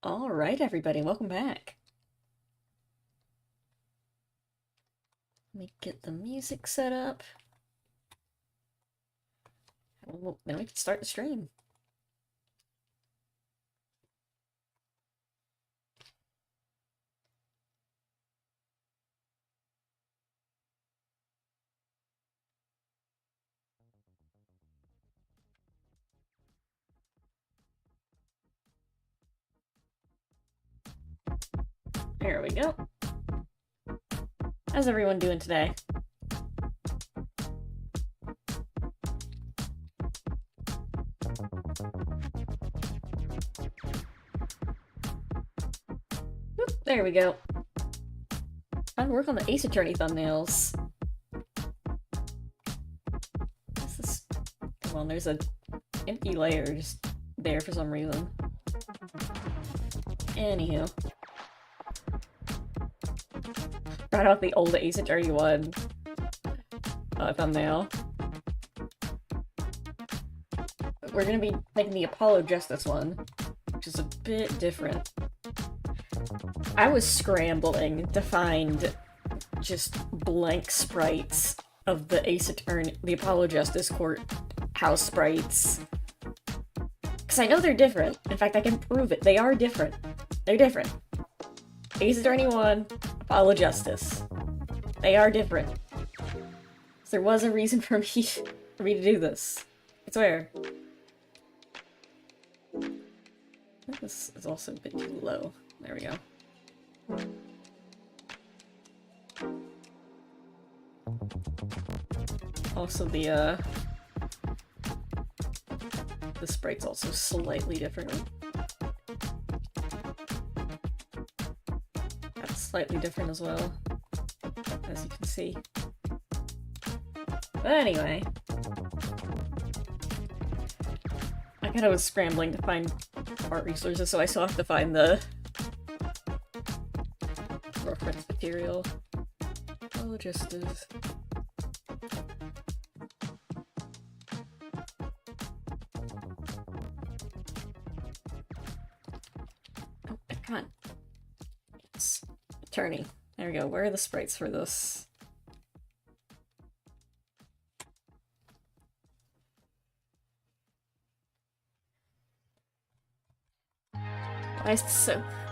All right, everybody, welcome back. Let me get the music set up. Well, then we can start the stream. There we go. How's everyone doing today? Oop, there we go. I'd work on the Ace Attorney thumbnails. This is... Come on, there's a empty layer just there for some reason. Anywho. Right off the old Ace Attorney one thumbnail. We're gonna be making the Apollo Justice one, which is a bit different. I was scrambling to find just blank sprites of the Ace Attorney, the Apollo Justice Court house sprites. Because I know they're different. In fact, I can prove it. They are different. They're different. Ace Attorney 1, Apollo Justice. They are different. So there was a reason for me to do this. I swear. I think this is also a bit too low. There we go. Also, the sprite's also slightly different. That's slightly different as well, as you can see. But anyway, I kind of was scrambling to find art resources, so I still have to find the reference material. Oh, just as... Oh, come on. It's Attorney. There we go. Where are the sprites for this?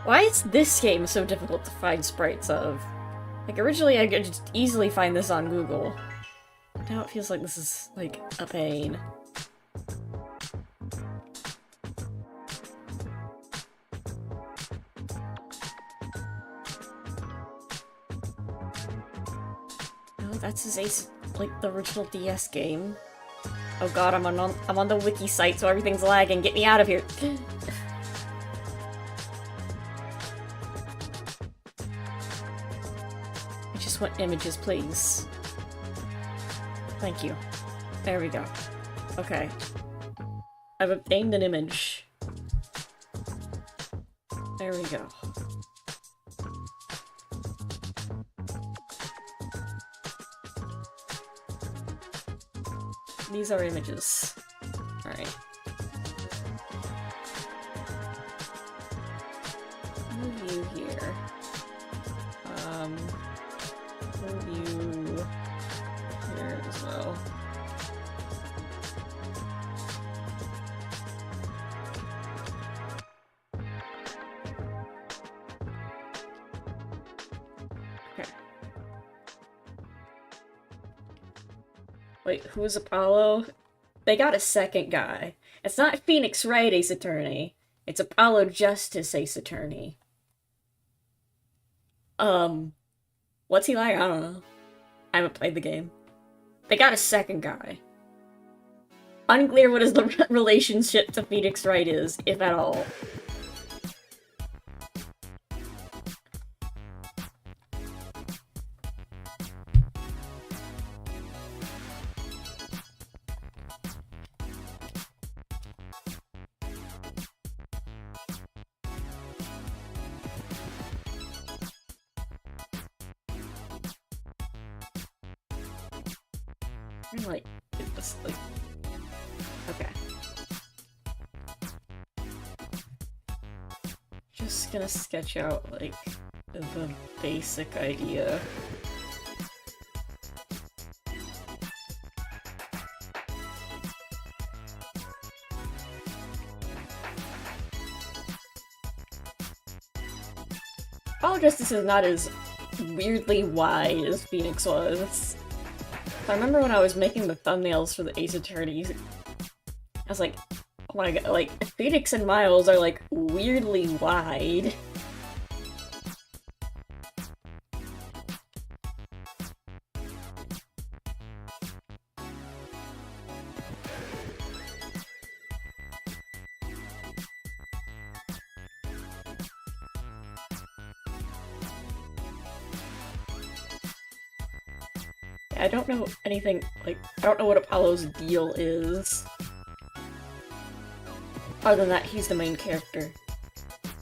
Why is this game so difficult to find sprites of? Like, originally I could just easily find this on Google. Now it feels like this is, like, a pain. Oh, that's his Ace, like, the original DS game. Oh god, I'm on the wiki site, so everything's lagging. Get me out of here. Want images, please. Thank you. There we go. Okay. I've obtained an image. There we go. These are images. Alright. Move you here. You here as well. Okay. Wait, who's Apollo? They got a second guy. It's not Phoenix Wright Ace Attorney. It's Apollo Justice Ace Attorney. What's he like? I don't know. I haven't played the game. They got a second guy. Unclear what his relationship to Phoenix Wright is, if at all. Like, it's like, okay. gonna sketch out, like, the basic idea. Apollo Justice is not as weirdly wide as Phoenix was. I remember when I was making the thumbnails for the Ace Attorney, I was like, oh my god, like, Phoenix and Miles are, like, weirdly wide. I don't know anything, like, I don't know what Apollo's deal is. Other than that, he's the main character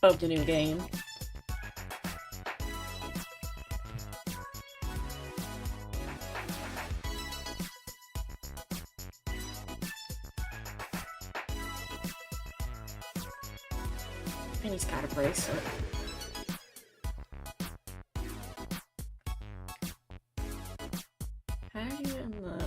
of the new game. And he's got a bracelet. How do you in the...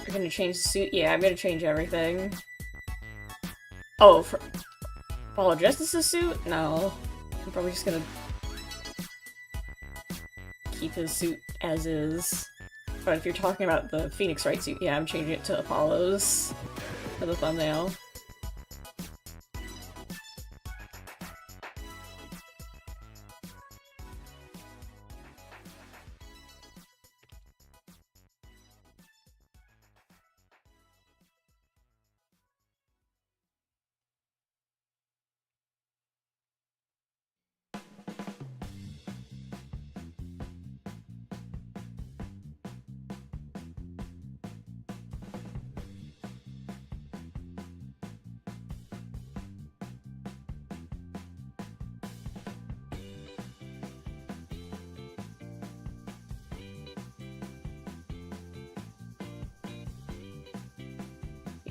You're gonna change the suit? Yeah, I'm gonna change everything. Oh, for Apollo Justice's suit? No. I'm probably just gonna keep his suit as is. But if you're talking about the Phoenix Wright suit, yeah, I'm changing it to Apollo's for the thumbnail.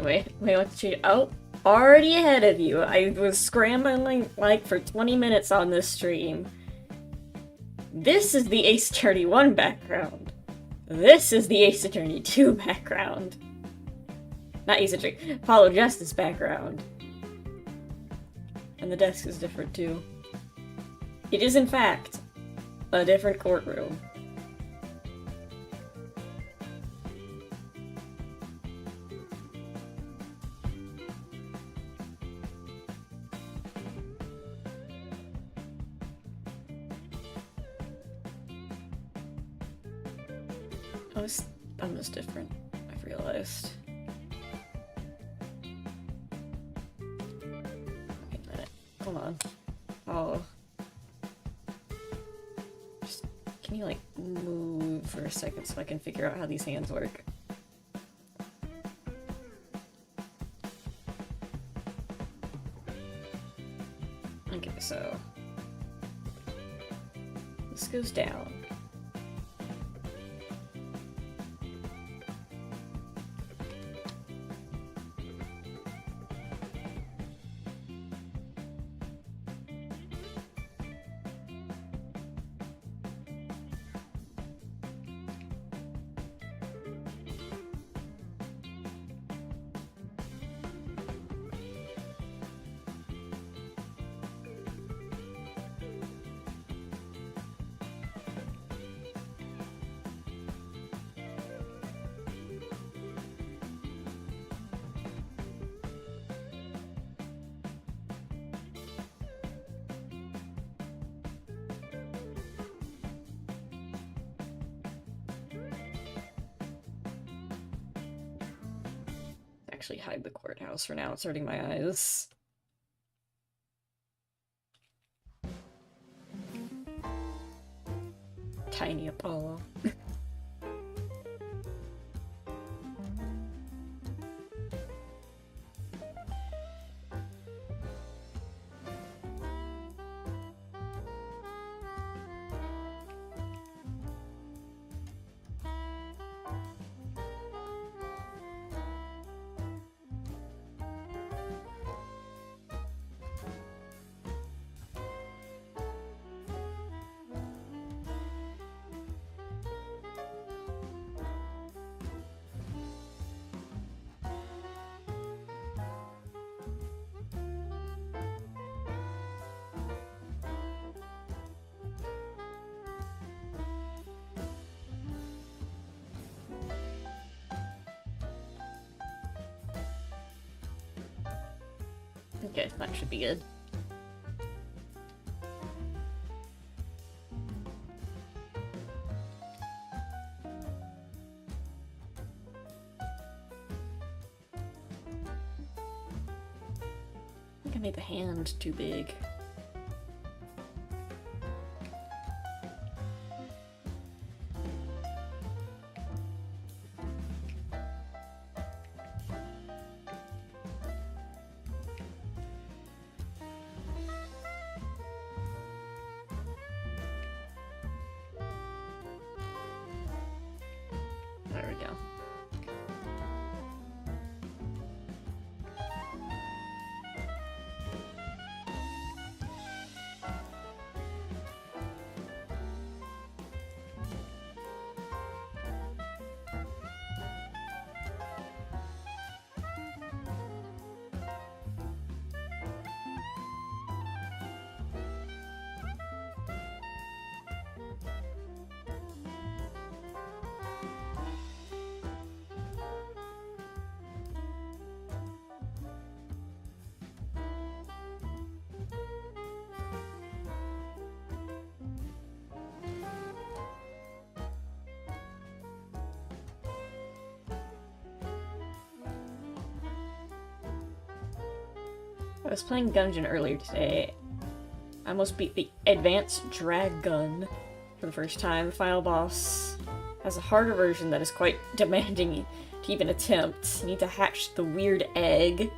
Wait, what's change? Oh, already ahead of you. I was scrambling like for 20 minutes on this stream. This is the Ace Attorney 1 background. This is the Ace Attorney 2 background. Not Ace Attorney, Apollo Justice background. And the desk is different too. It is in fact a different courtroom. I'm just different, I've realized. Wait a minute. Hold on. Oh. Just, can you, like, move for a second so I can figure out how these hands work? Okay, so... this goes down. actually hide the courthouse for now. It's hurting my eyes. Tiny Apollo. Okay, that should be good. I think I made the hand too big. There we go. I was playing Gungeon earlier today. I almost beat the Advanced Drag Gun for the first time. The final boss has a harder version that is quite demanding to even attempt. You need to hatch the weird egg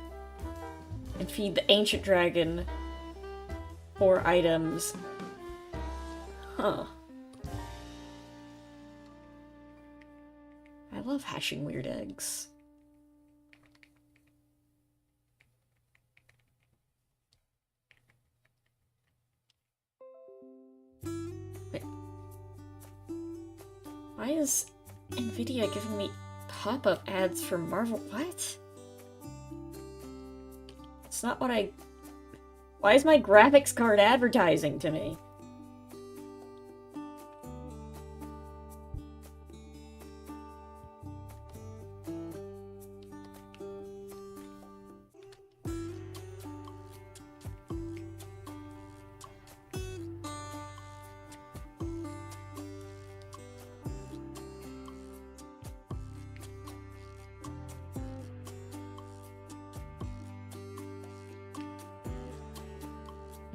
and feed the ancient dragon 4 items. Huh. I love hatching weird eggs. Why is Nvidia giving me pop-up ads for Marvel? What? It's not what I... Why is my graphics card advertising to me?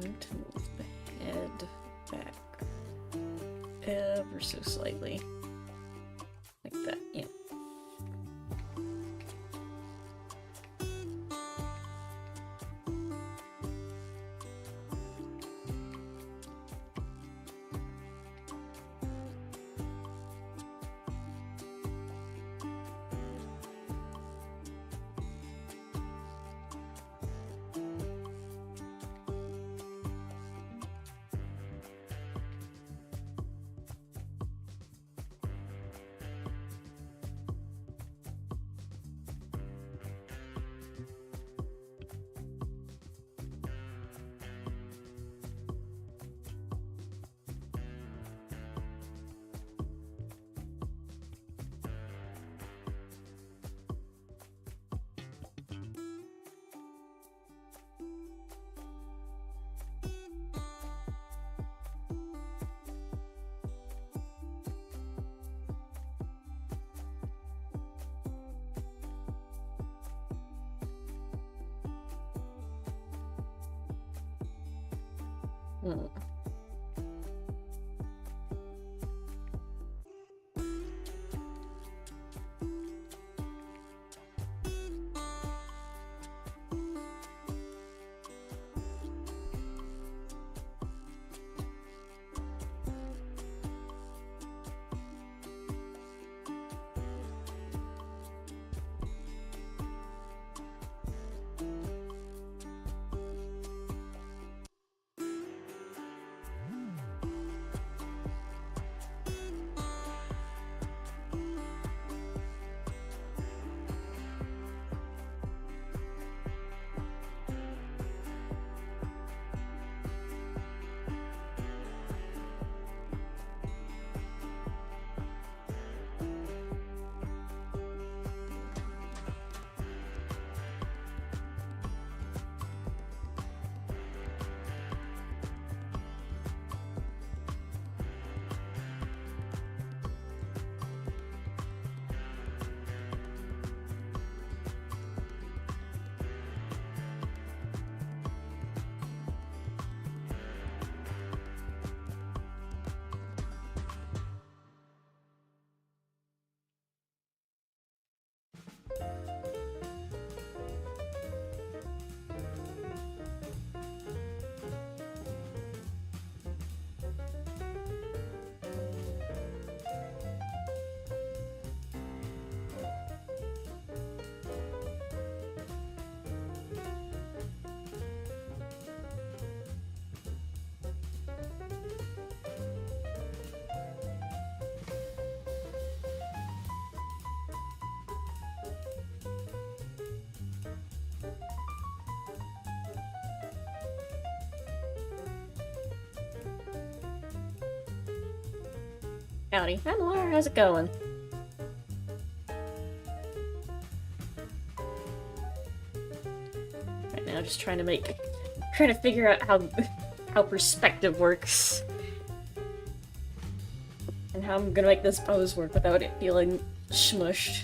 Need to move the head back ever so slightly. Like that, yeah. Hmm. Howdy. Hi, Laura. How's it going? Right now, just trying to figure out how perspective works. And how I'm gonna make this pose work without it feeling smushed.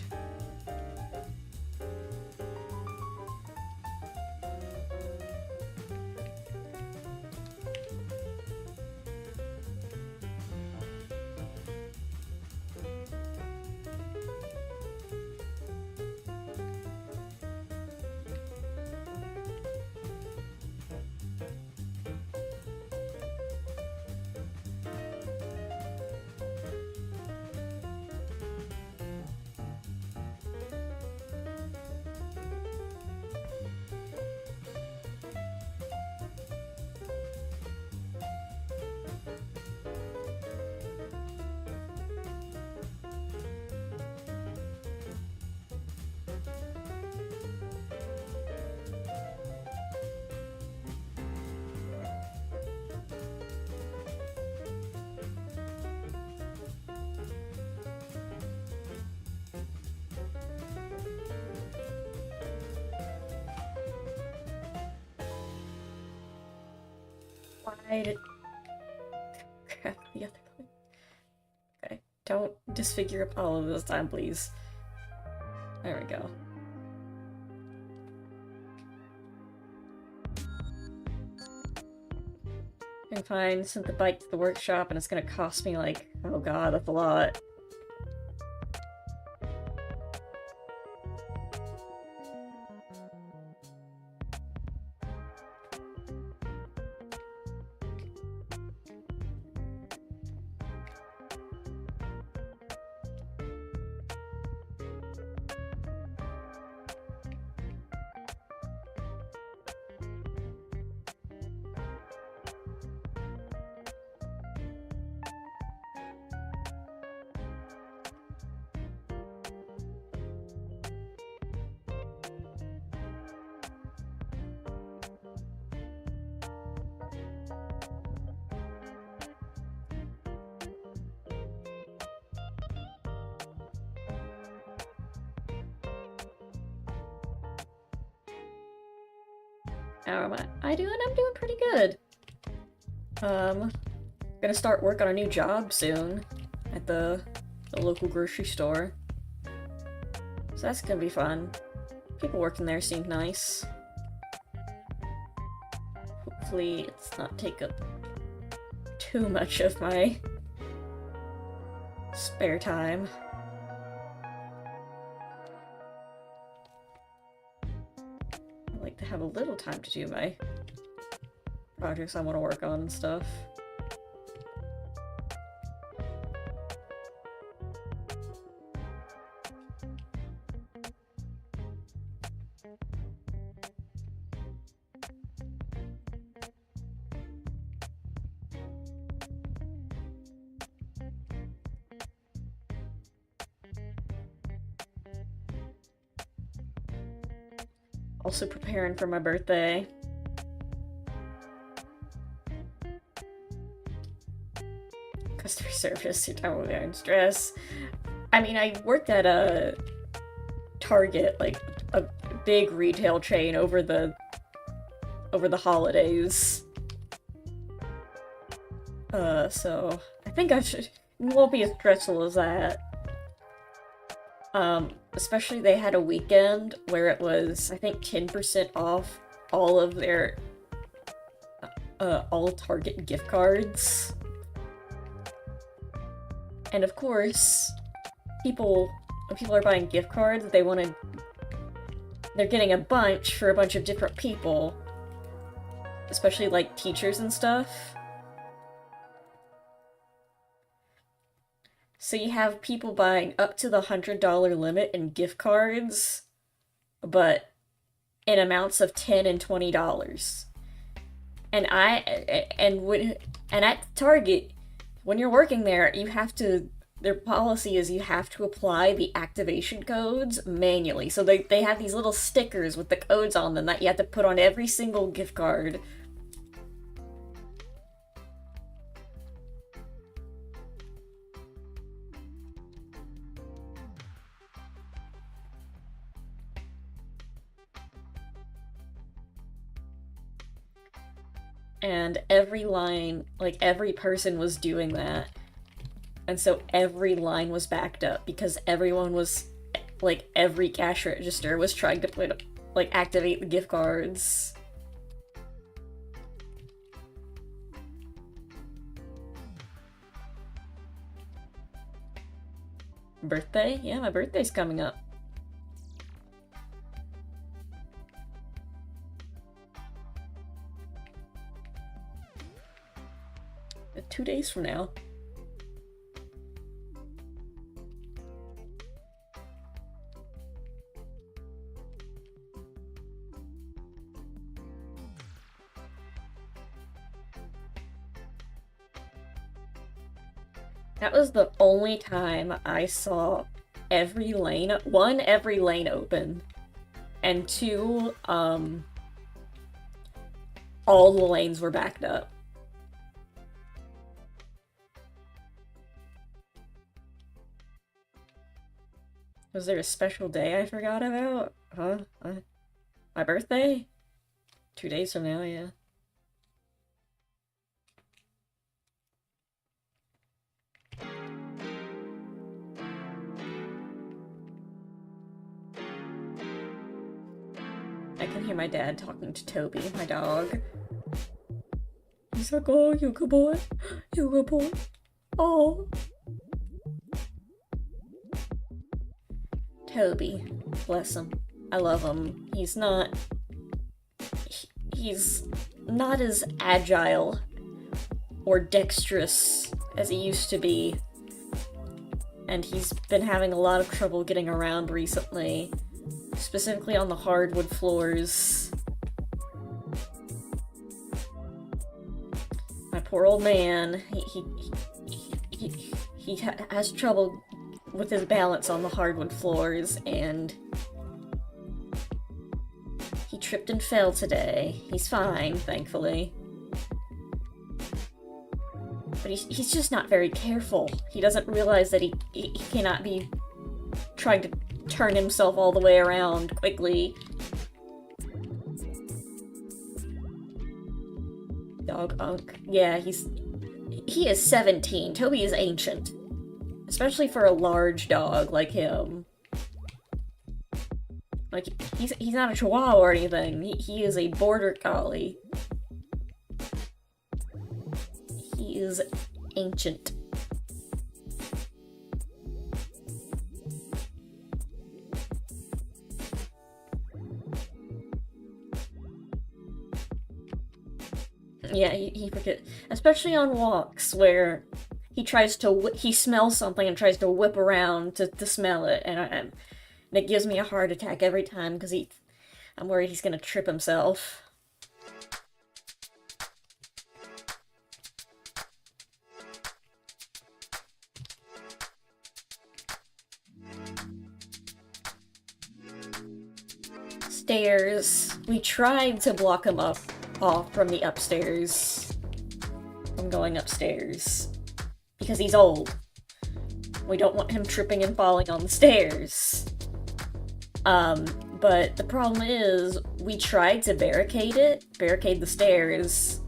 Why did... Crap, the other one. Okay, don't disfigure Apollo this time, please. There we go. I'm fine, sent the bike to the workshop and it's gonna cost me like, oh god, that's a lot. How am I doing? I'm doing pretty good. Gonna start work on a new job soon at the local grocery store. So that's gonna be fun. People working there seem nice. Hopefully it's not take up too much of my spare time. I like to have a little time to do my projects I want to work on and stuff. Also preparing for my birthday. Customer service, you're talking about stress. I mean, I worked at a Target, like a big retail chain over the holidays. So I think it won't be as stressful as that. Especially they had a weekend where it was, I think, 10% off all of their, all Target gift cards. And of course, when people are buying gift cards, they're getting a bunch for a bunch of different people. Especially, like, teachers and stuff. So you have people buying up to the $100 limit in gift cards, but in amounts of $10 and $20. And at Target, when you're working there, their policy is you have to apply the activation codes manually. So they have these little stickers with the codes on them that you have to put on every single gift card. And every line, like, every person was doing that. And so every line was backed up because everyone was, like, every cash register was trying to activate the gift cards. Birthday? Yeah, my birthday's coming up. 2 days from now. That was the only time I saw every lane open, and 2, all the lanes were backed up. Was there a special day I forgot about? Huh? My birthday? 2 days from now, yeah. I can hear my dad talking to Toby, my dog. He's like, oh, you good boy. You good boy. Oh. Toby. Bless him. I love him. He's not as agile or dexterous as he used to be. And he's been having a lot of trouble getting around recently. Specifically on the hardwood floors. My poor old man, he has trouble with his balance on the hardwood floors, and he tripped and fell today. He's fine, thankfully. But he's just not very careful. He doesn't realize that he cannot be trying to turn himself all the way around quickly. Dog Unk. Yeah, he is 17. Toby is ancient. Especially for a large dog like him. Like, he's not a chihuahua or anything. He is a border collie. He is ancient. Yeah, he forget, especially on walks where he tries to he smells something and tries to whip around to smell it, and it gives me a heart attack every time because I'm worried he's gonna trip himself. Stairs. We tried to block him off from the upstairs. From going upstairs. Because he's old. We don't want him tripping and falling on the stairs. But the problem is, we tried to barricade the stairs,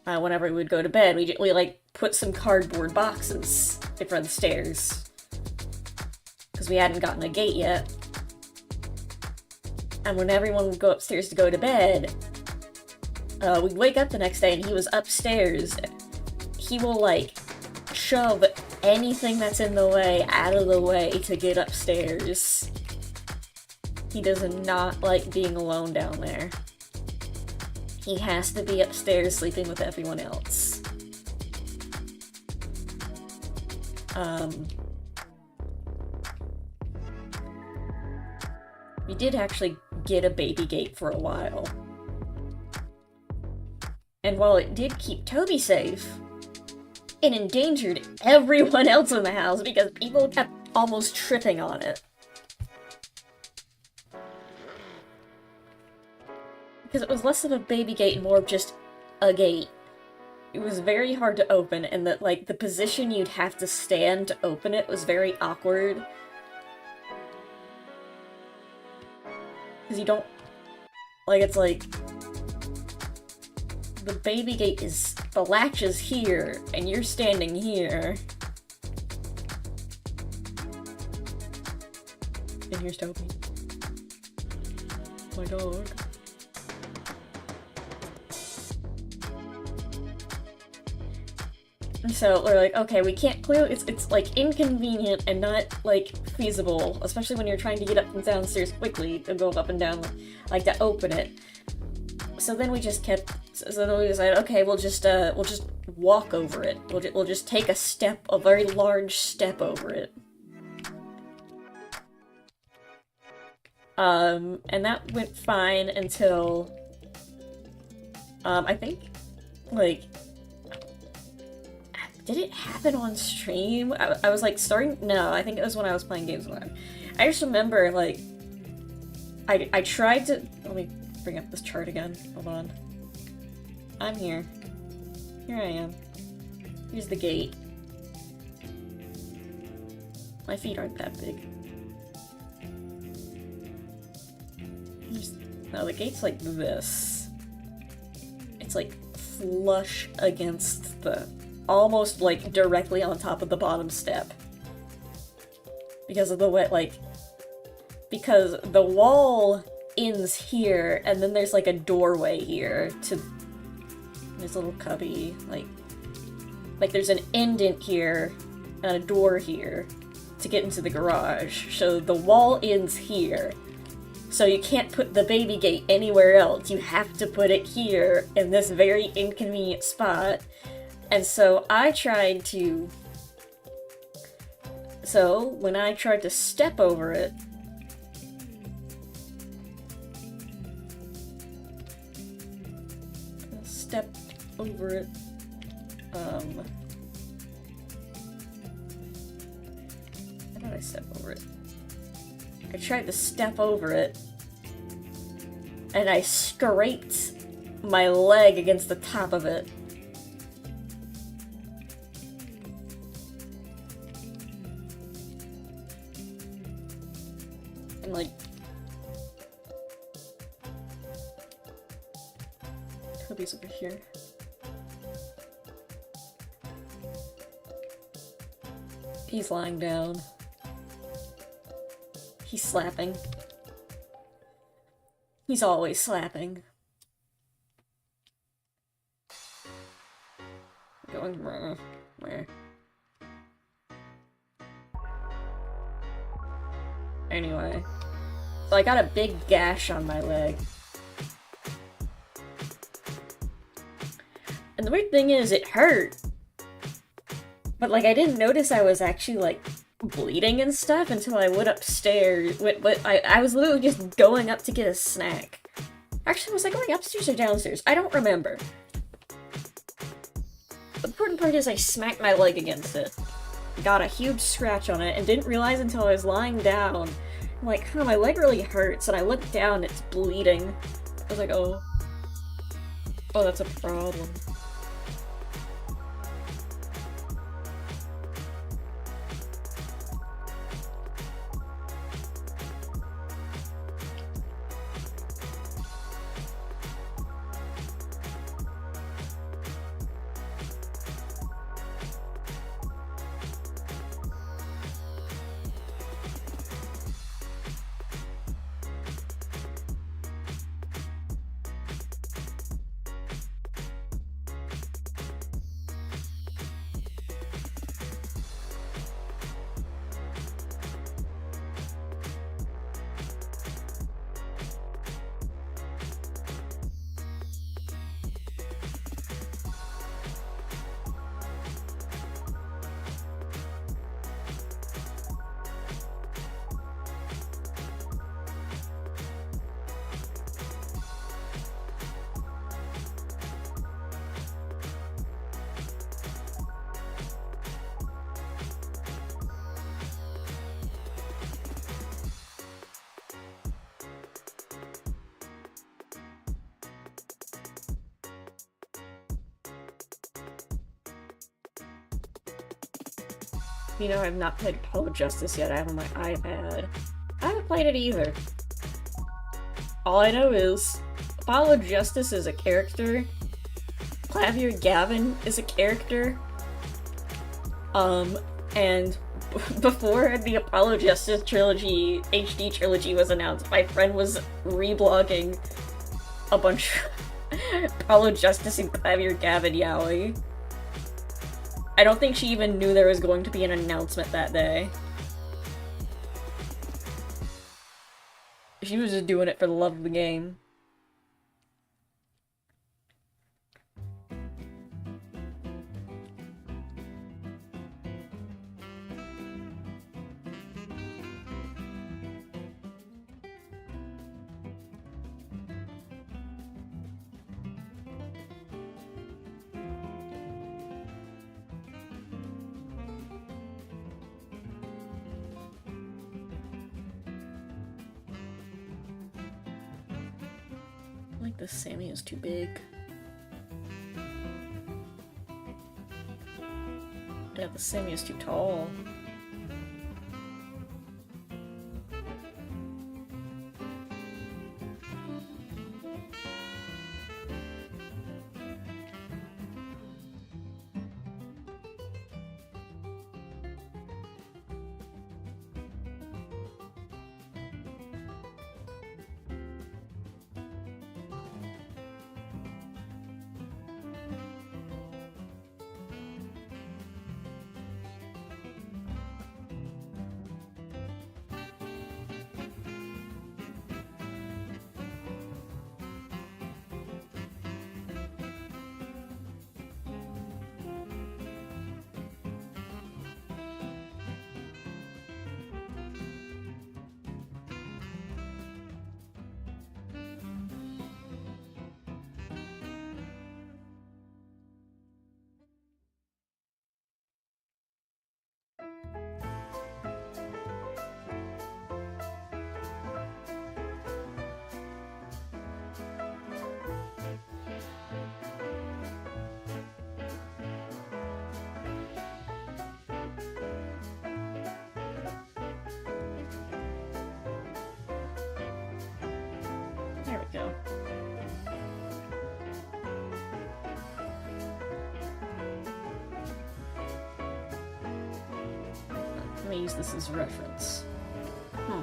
whenever we would go to bed. We like, put some cardboard boxes in front of the stairs. Because we hadn't gotten a gate yet. And when everyone would go upstairs to go to bed, we'd wake up the next day and he was upstairs. He will, like, shove anything that's in the way out of the way to get upstairs. He does not like being alone down there. He has to be upstairs sleeping with everyone else. We did actually get a baby gate for a while. And while it did keep Toby safe, it endangered everyone else in the house because people kept almost tripping on it. Because it was less of a baby gate and more of just a gate. It was very hard to open, and that, like, the position you'd have to stand to open it was very awkward. Because you don't... Like, it's like... The baby gate is... The latch is here, and you're standing here. And here's Toby. My dog. So we're like, okay, we can't clearly, it's like inconvenient and not like feasible, especially when you're trying to get up and downstairs quickly to go up and down, like to open it. So then we just kept, so then we decided, okay, we'll just walk over it. We'll just take a very large step over it. And that went fine until, I think, like, did it happen on stream? I was like no, I think it was when I was playing games with him. I just remember, like, I tried to, let me bring up this chart again, hold on. I'm here. Here I am. Here's the gate. My feet aren't that big. No, the gate's like this. It's like flush against the, almost like directly on top of the bottom step. Because of the way, like, because the wall ends here, and then there's like a doorway here to, there's a little cubby, like there's an indent here, and a door here to get into the garage. So the wall ends here. So you can't put the baby gate anywhere else. You have to put it here in this very inconvenient spot. And so I tried to... So, when I tried to step over it... Step over it... How did I step over it? I tried to step over it, and I scraped my leg against the top of it. And like, Toby's over here. He's lying down. He's slapping. He's always slapping. Anyway. So I got a big gash on my leg. And the weird thing is, it hurt. But, like, I didn't notice I was actually, like, bleeding and stuff until I went upstairs. But I was literally just going up to get a snack. Actually, was I going upstairs or downstairs? I don't remember. The important part is I smacked my leg against it. Got a huge scratch on it and didn't realize until I was lying down. I'm like, huh, my leg really hurts, and I looked down, it's bleeding. I was like, oh. Oh, that's a problem. You know, I've not played Apollo Justice yet. I have on my iPad. I haven't played it either. All I know is Apollo Justice is a character. Clavier Gavin is a character. And before the Apollo Justice trilogy, HD trilogy was announced, my friend was reblogging a bunch of Apollo Justice and Clavier Gavin yaoi. I don't think she even knew there was going to be an announcement that day. She was just doing it for the love of the game. This Sammy is too big. Yeah, the Sammy is too tall. There we go. Let me use this as reference. Huh.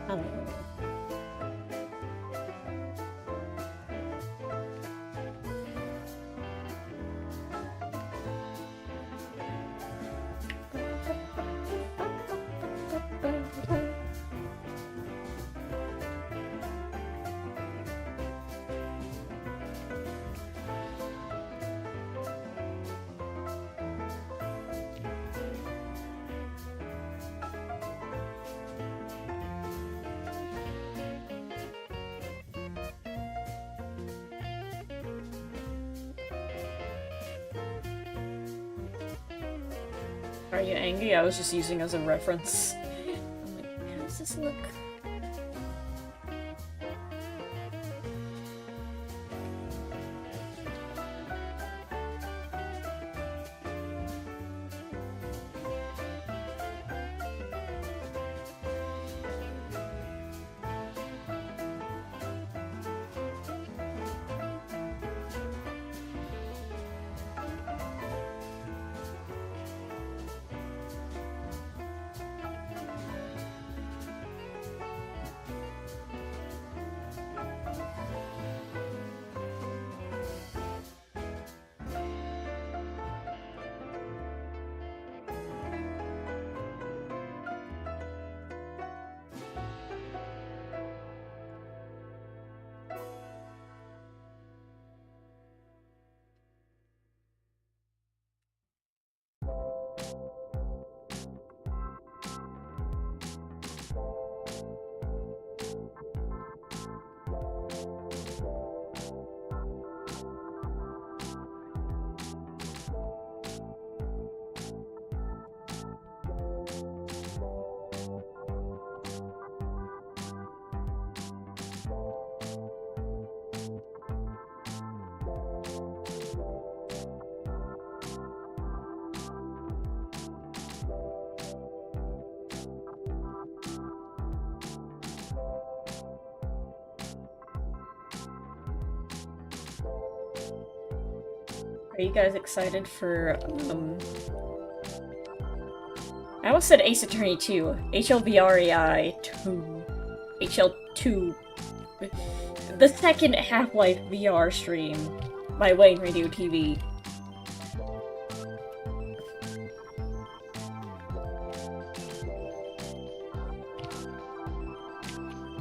I don't know. Are you angry? I was just using as a reference. I'm like, how does this look? Are you guys excited for, I almost said Ace Attorney 2. HLVRAI 2. HL2. The second Half-Life VR stream by Wayne Radio TV.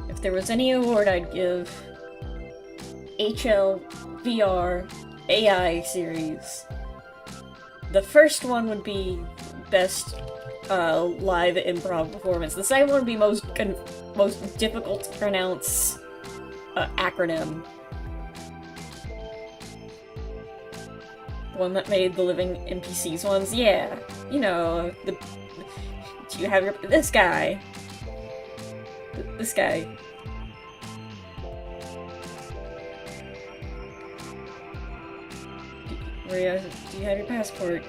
If there was any award I'd give HLVR AI series, the first one would be best live improv performance. The second one would be most difficult to pronounce acronym. The one that made the living NPCs ones. Yeah, you know, do you have your this guy? This guy. Maria, do you have your passport?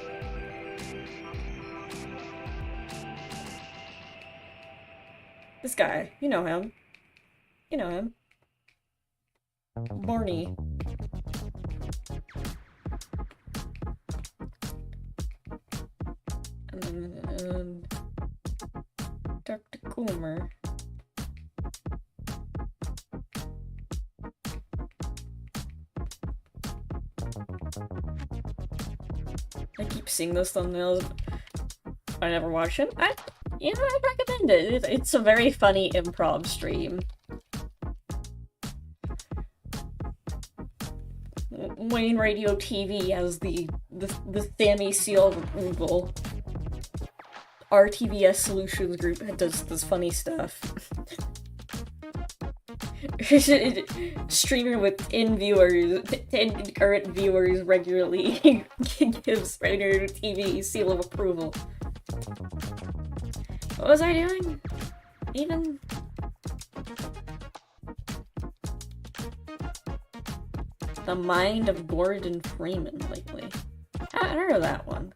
This guy, you know him. You know him. Barney. And Dr. Coomer. I keep seeing those thumbnails. I never watch it. I'd recommend it. It's a very funny improv stream. Wayne Radio TV has the Sammy seal of approval. RTVS Solutions Group does this funny stuff. Streamer with current viewers regularly gives Radio TV seal of approval. What was I doing? Even? The Mind of Gordon Freeman lately. I don't know that one.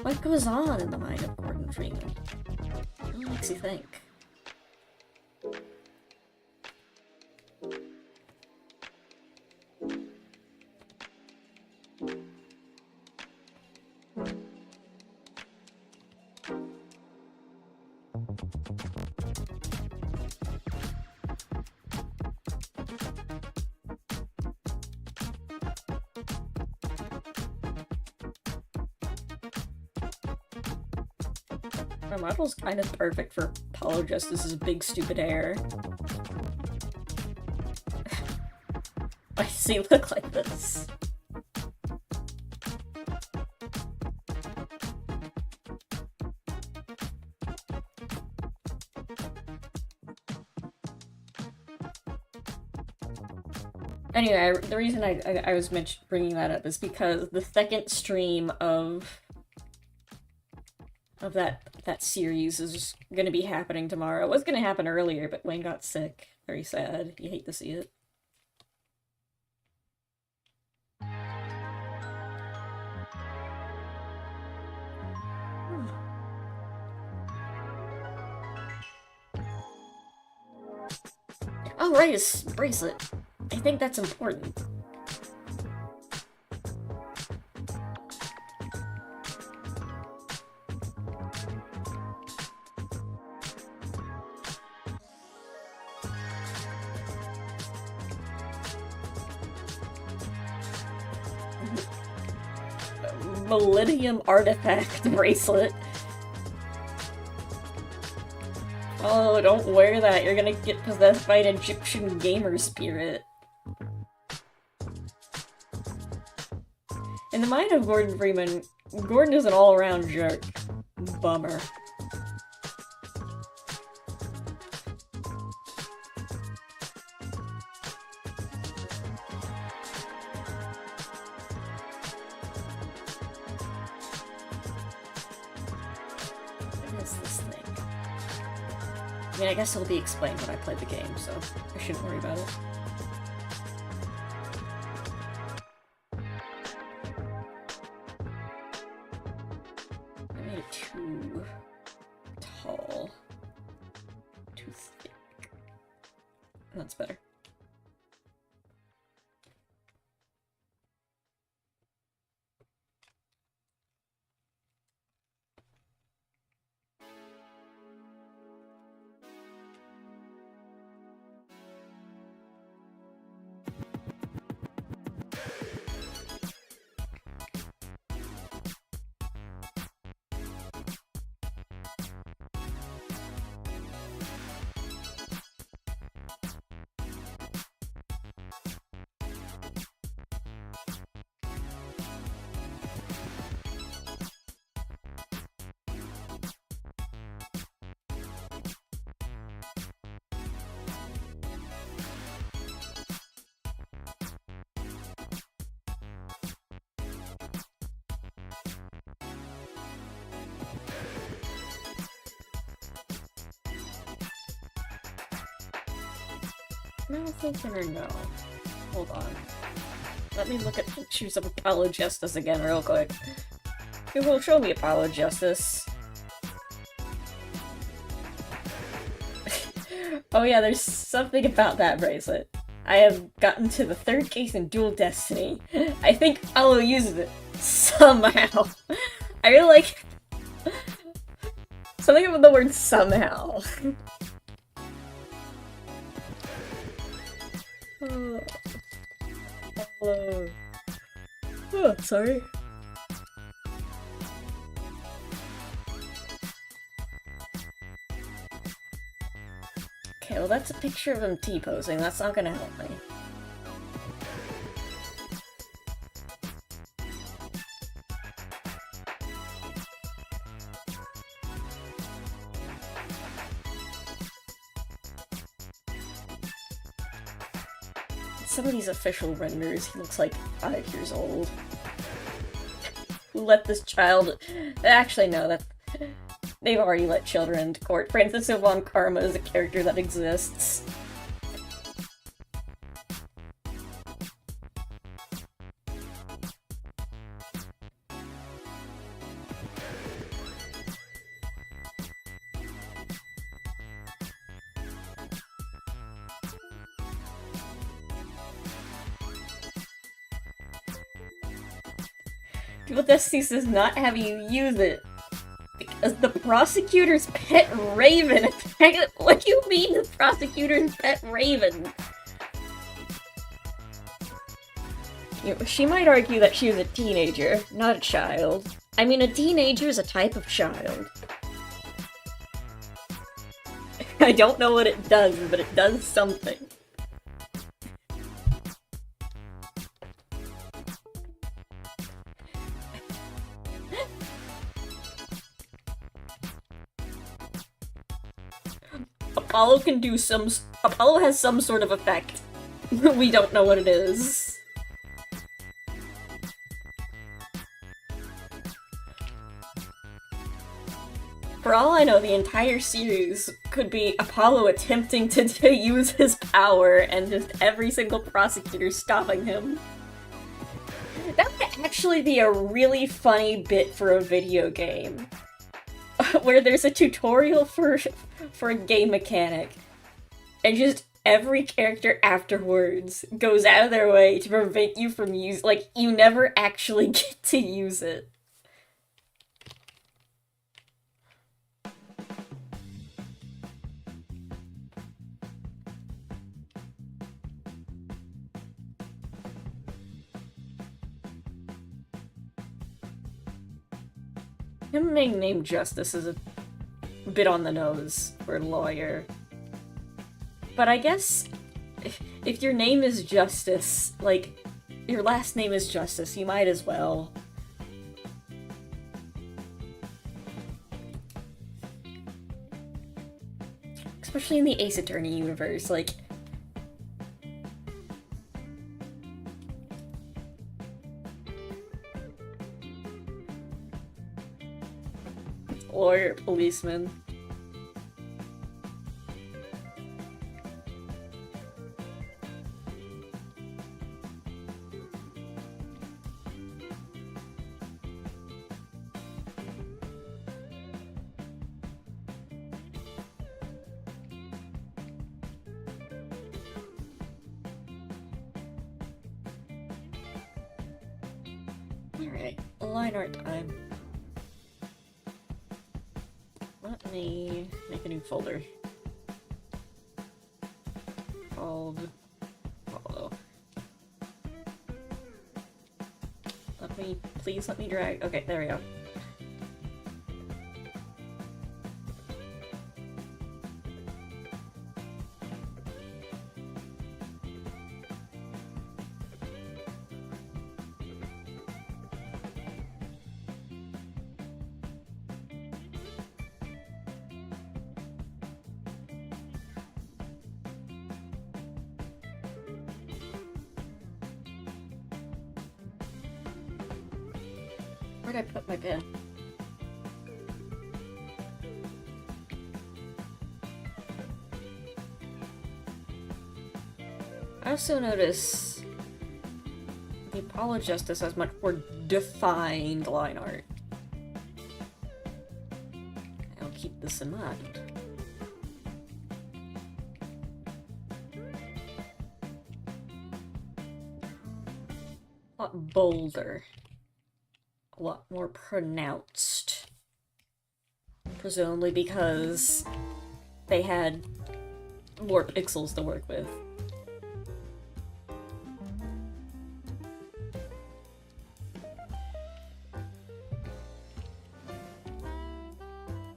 What goes on in the mind of Gordon Freeman? What makes you think? My model's kind of perfect for Apollo Justice's big stupid hair. Why does he look like this? Anyway, the reason I was bringing that up is because the second stream of that series is gonna be happening tomorrow. It was gonna happen earlier, but Wayne got sick. Very sad. You hate to see it. Oh, right, his bracelet. I think that's important. Millennium artifact bracelet. Oh, don't wear that. You're gonna get possessed by an Egyptian gamer spirit. In the mind of Gordon Freeman, Gordon is an all-around jerk. Bummer. What is this thing? I mean, I guess it'll be explained when I play the game, so I shouldn't worry about it. Too tall. Too thick. That's better. No, thinking or no. Hold on. Let me look at pictures of Apollo Justice again real quick. It will show me Apollo Justice. Oh yeah, there's something about that bracelet. I have gotten to the third case in Dual Destiny. I think Apollo uses it. Somehow. I really like... something about the word somehow. Oh, sorry. Okay, well that's a picture of him T-posing. That's not gonna help me. Some of these official renders, he looks like 5 years old. Who let this child... Actually, no, that... They've already let children into court. Francis Von Karma is a character that exists. Dual Destiny does not have you use it. Because the prosecutor's pet raven attacked. What do you mean the prosecutor's pet raven? You know, she might argue that she was a teenager, not a child. I mean, a teenager is a type of child. I don't know what it does, but it does something. Apollo can do some- Apollo has some sort of effect. We don't know what it is. For all I know, the entire series could be Apollo attempting to use his power and just every single prosecutor stopping him. That would actually be a really funny bit for a video game. Where there's a tutorial for a game mechanic, and just every character afterwards goes out of their way to prevent you from like, you never actually get to use it. Him being named Justice is a bit on the nose for a lawyer. But I guess if your name is Justice, like, your last name is Justice, you might as well. Especially in the Ace Attorney universe, like... Lawyer, policeman. Alright, line art time. Let me make a new folder called Follow. Please let me drag. Okay, there we go. Where'd I put my pen? I also notice the Apollo Justice has much more defined line art. I'll keep this in mind. A lot bolder. A lot more pronounced. Presumably because they had more pixels to work with.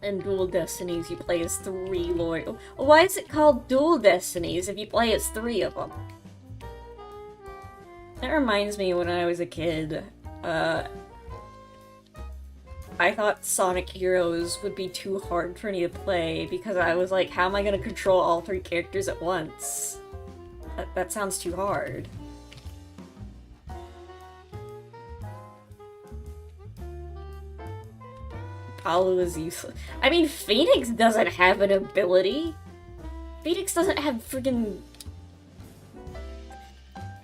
In Dual Destinies, you play as 3 lawyers. Why is it called Dual Destinies if you play as 3 of them? That reminds me when I was a kid, I thought Sonic Heroes would be too hard for me to play because I was like, how am I gonna control all 3 characters at once? That sounds too hard. Apollo is useless. I mean, Phoenix doesn't have an ability. Phoenix doesn't have friggin'...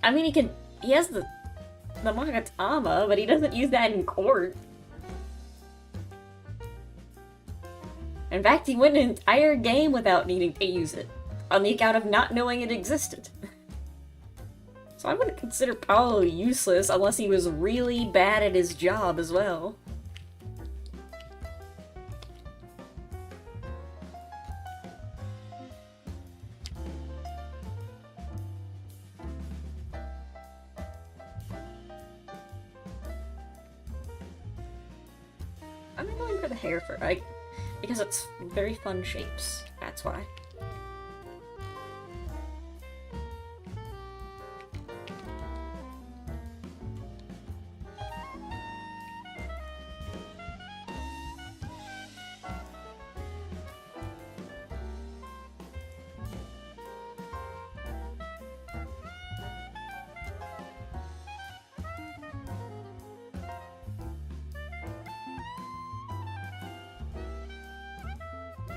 I mean, he has the Magatama, but he doesn't use that in court. In fact, he went an entire game without needing to use it, on the account of not knowing it existed. So I wouldn't consider Apollo useless unless he was really bad at his job as well. I'm going for the hair for because it's very fun shapes. That's why.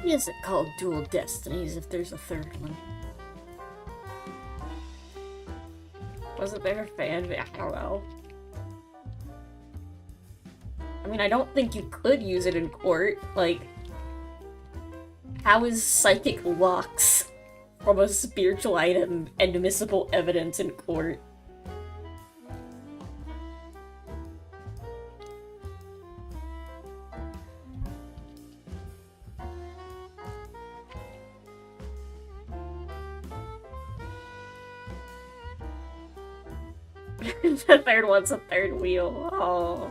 Is it called Dual Destinies if there's a third one? Wasn't there a fan? I don't know. I mean, I don't think you could use it in court. Like, how is psychic locks from a spiritual item admissible evidence in court? The third one's a third wheel. Oh.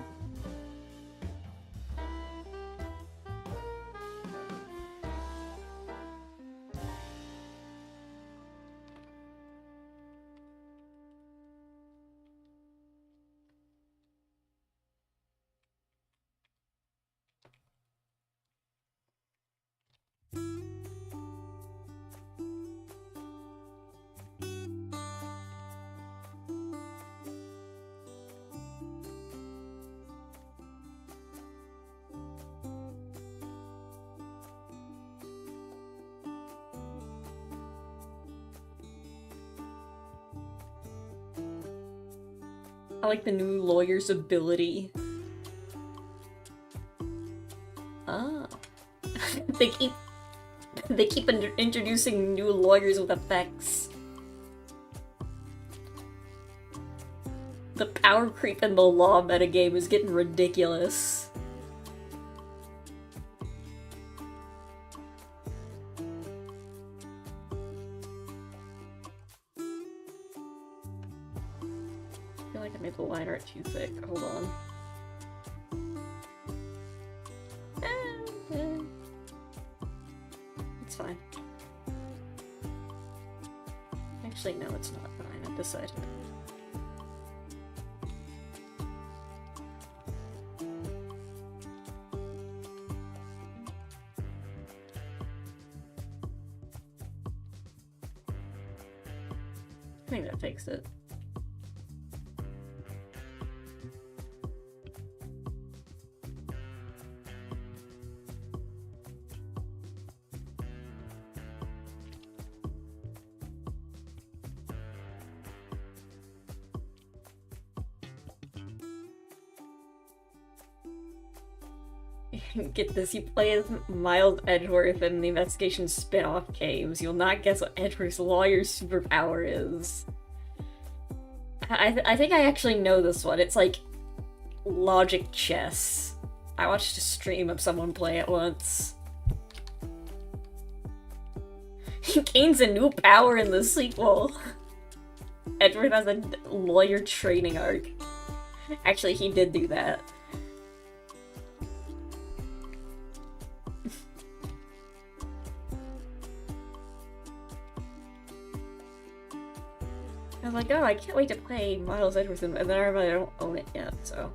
I like the new lawyer's ability. Oh. they keep introducing new lawyers with effects. The power creep in the law metagame is getting ridiculous. I feel like I made the line art too thick. Hold on. It's fine. Actually, no, it's not fine. I decided. I think that fixed it. Get this, you play as Miles Edgeworth in the Investigation spin-off games. You'll not guess what Edgeworth's lawyer's superpower is. I think I actually know this one. It's like logic chess. I watched a stream of someone play it once. He gains a new power in the sequel. Edgeworth has a lawyer training arc. Actually, he did do that. I was like, oh, I can't wait to play Miles Edgeworth, and then I remember I don't own it yet, so.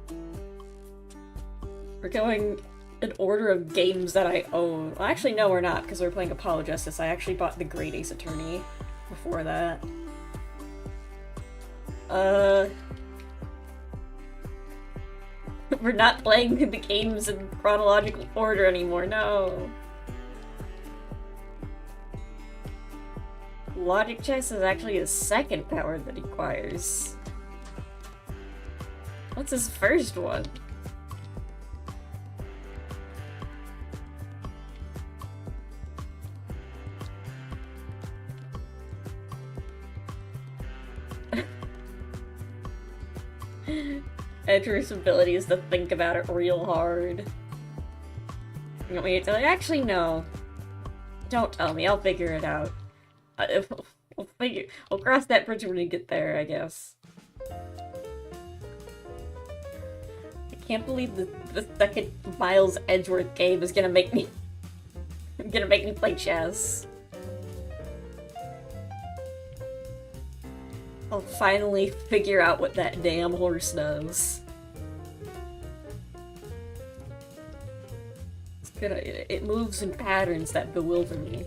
We're going in order of games that I own. Well, actually, no, we're not, because we're playing Apollo Justice. I actually bought the Great Ace Attorney before that. We're not playing the games in chronological order anymore, no. Logic chess is actually his second power that he acquires. What's his first one? Edgeworth's ability is to think about it real hard. You want me to tell you? Actually, no. Don't tell me, I'll figure it out. We'll cross that bridge when we get there, I guess. I can't believe the second Miles Edgeworth game is gonna make me play chess. I'll finally figure out what that damn horse does. It moves in patterns that bewilder me.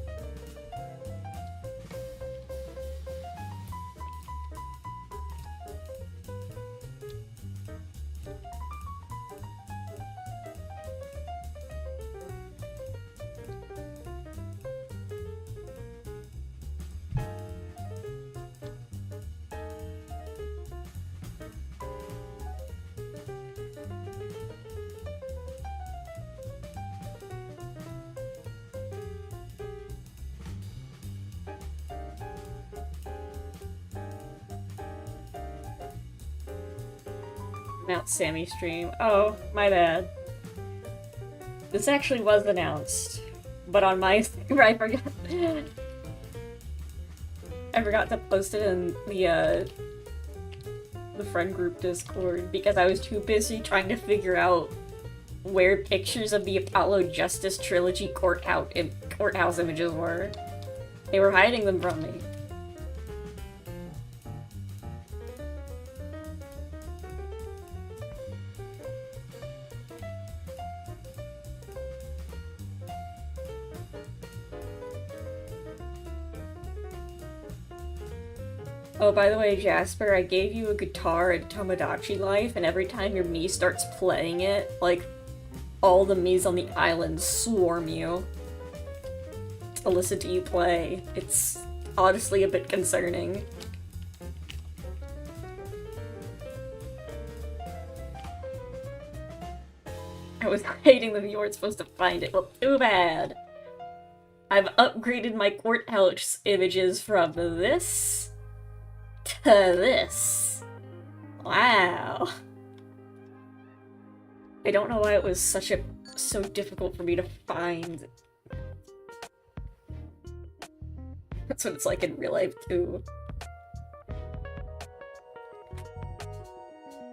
Announce Sammy stream. Oh, my bad. This actually was announced, but on my stream I forgot. I forgot to post it in the friend group Discord because I was too busy trying to figure out where pictures of the Apollo Justice Trilogy courthouse images were. They were hiding them from me. Oh, by the way, Jasper, I gave you a guitar at Tomodachi Life, and every time your Mii starts playing it, like, all the Miis on the island swarm you to listen to you play. It's honestly a bit concerning. I was hiding them, you weren't supposed to find it. Well, too bad. I've upgraded my courthouse images from this to this. Wow. I don't know why it was so difficult for me to find. That's what it's like in real life too.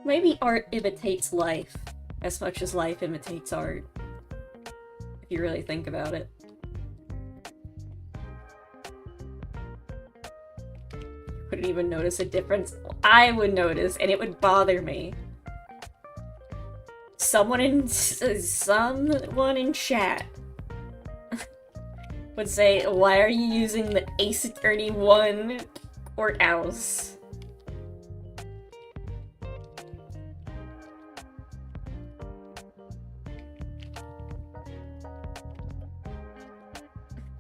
Maybe art imitates life as much as life imitates art, if you really think about it. Wouldn't even notice a difference. I would notice, and it would bother me. Someone in chat would say, "Why are you using the Ace Attorney 1 courthouse?"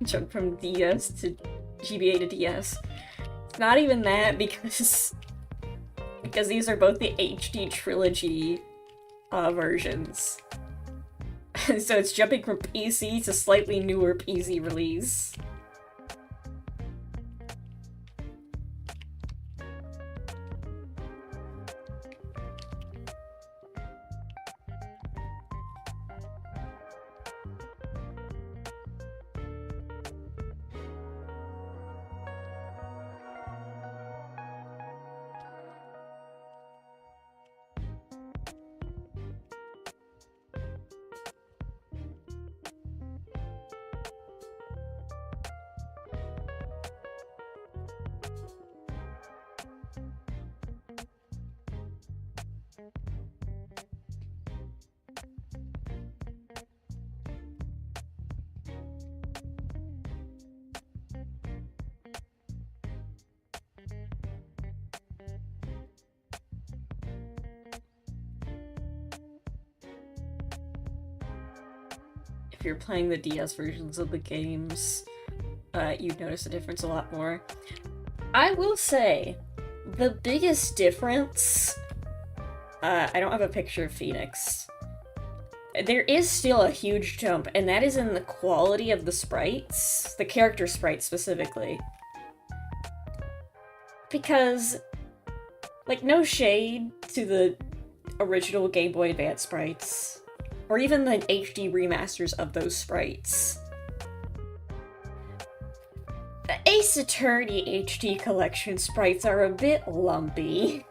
Jump from DS to GBA to DS. It's not even that because these are both the HD trilogy versions. So it's jumping from PC to slightly newer PC release. If you're playing the DS versions of the games, you'd notice the difference a lot more. I will say, the biggest difference... I don't have a picture of Phoenix. There is still a huge jump, and that is in the quality of the sprites. The character sprites, specifically. Because, like, no shade to the original Game Boy Advance sprites. Or even the HD remasters of those sprites. The Ace Attorney HD Collection sprites are a bit lumpy.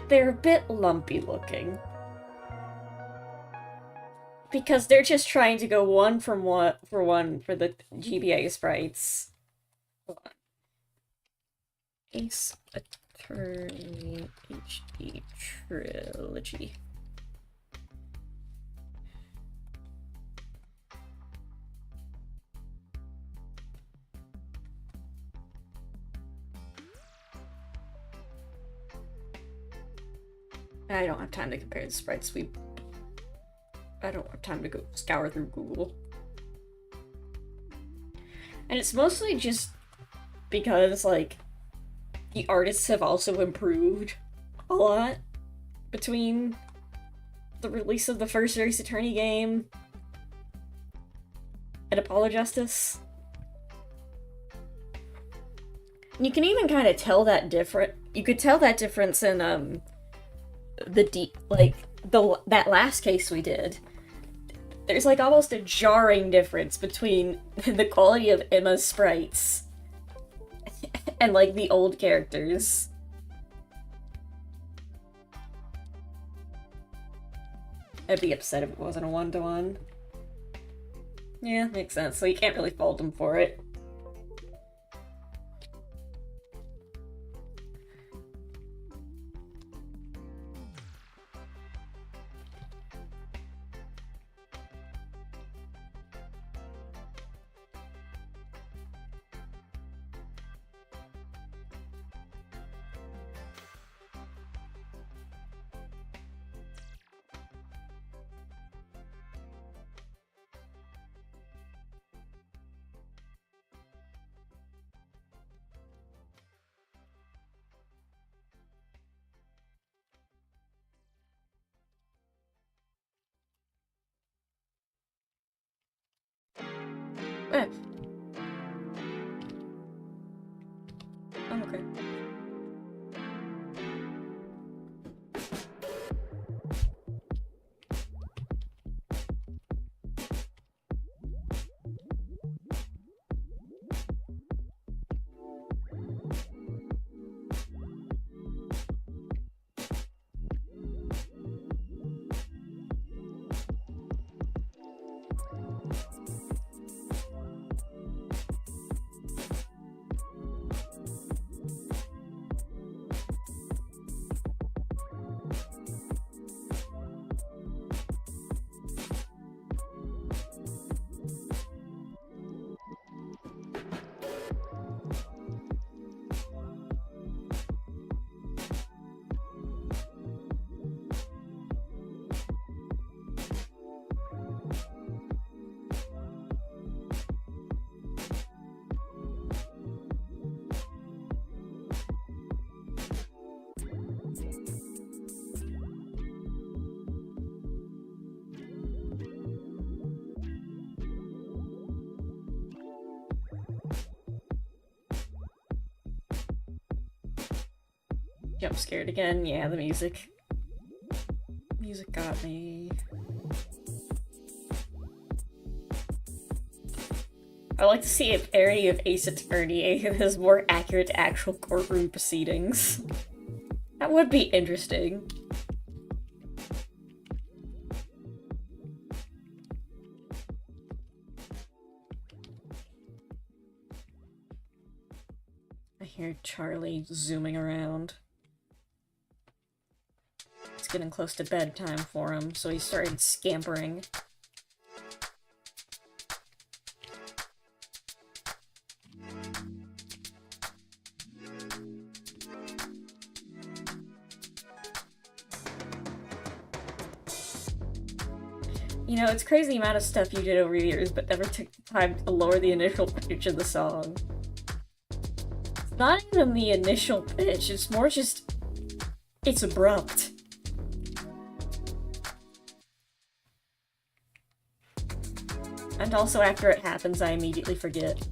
They're a bit lumpy looking. Because they're just trying to go one for the GBA sprites. Hold on. Ace Attorney HD Trilogy. I don't have time to compare the sprites. I don't have time to go scour through Google. And it's mostly just because, like, the artists have also improved a lot between the release of the first Ace Attorney game and Apollo Justice. You can even kind of tell that you could tell that difference in, that last case we did. There's, like, almost a jarring difference between the quality of Emma's sprites and, like, the old characters. I'd be upset if it wasn't a one-to-one. Yeah, makes sense. So you can't really fault him for it. Eh. I'm okay. Jump scared again. Yeah, the music. Music got me. I like to see a parody of Ace Attorney that is more accurate to actual courtroom proceedings. That would be interesting. I hear Charlie zooming around. It's getting close to bedtime for him, so he started scampering. You know, it's crazy the amount of stuff you did over the years, but never took the time to lower the initial pitch of the song. It's not even the initial pitch, it's more just... it's abrupt. And also, after it happens, I immediately forget.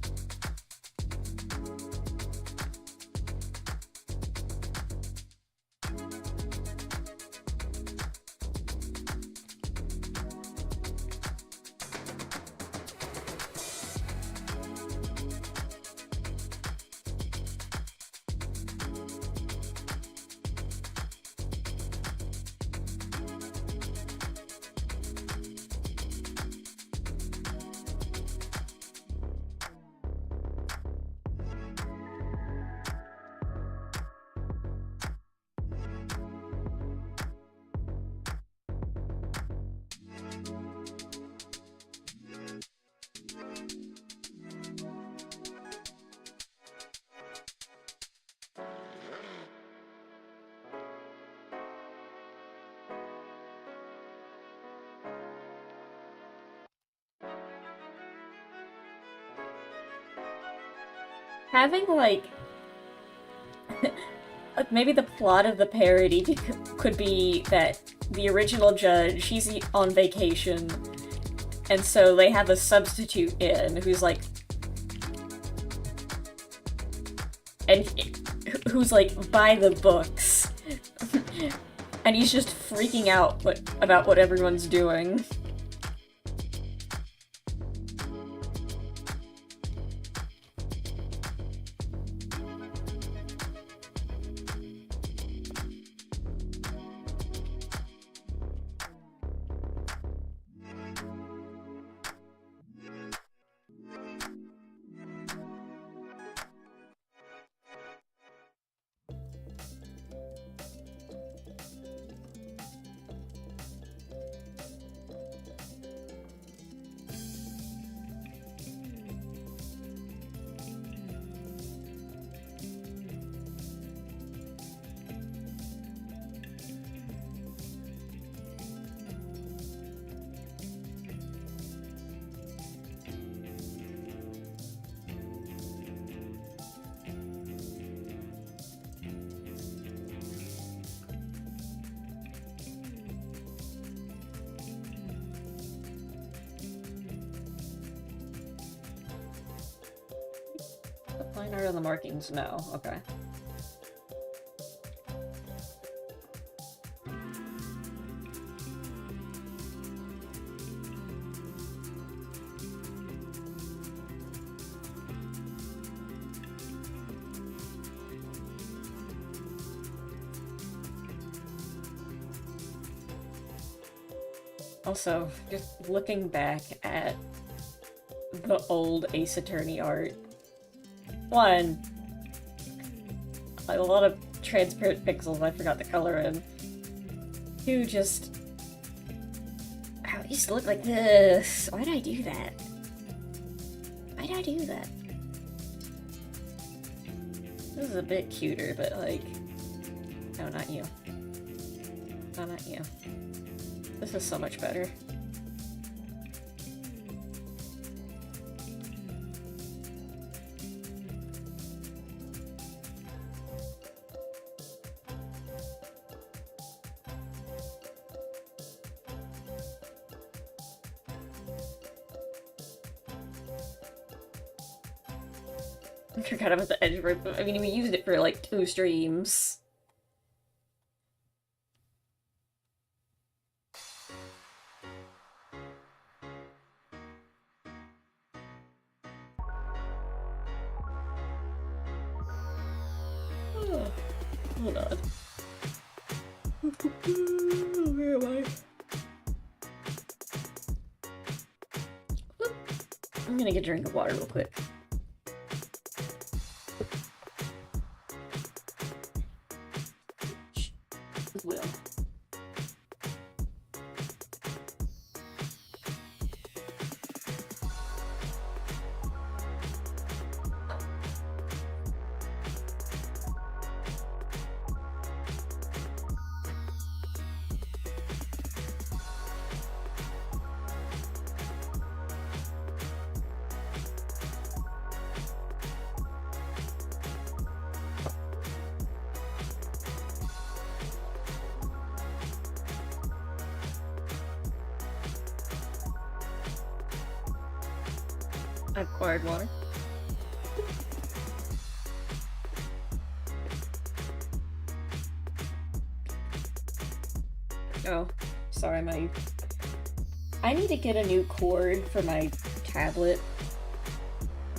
Having, like, maybe the plot of the parody could be that the original judge, she's on vacation, and so they have a substitute in who's, like, and who's like by the books, and he's just freaking out about what everyone's doing. Line art on the markings? No. Okay. Also, just looking back at the old Ace Attorney art, one, like a lot of transparent pixels I forgot the color in. Two, just... oh, it used to look like this. Why did I do that? Why did I do that? This is a bit cuter, but like... no, not you. No, not you. This is so much better. I forgot about the edge rope. I mean, we used it for like 2 streams. Oh, hold on. Where am I? I'm gonna get a drink of water real quick. Will. I've acquired water. Oh, sorry, I need to get a new cord for my tablet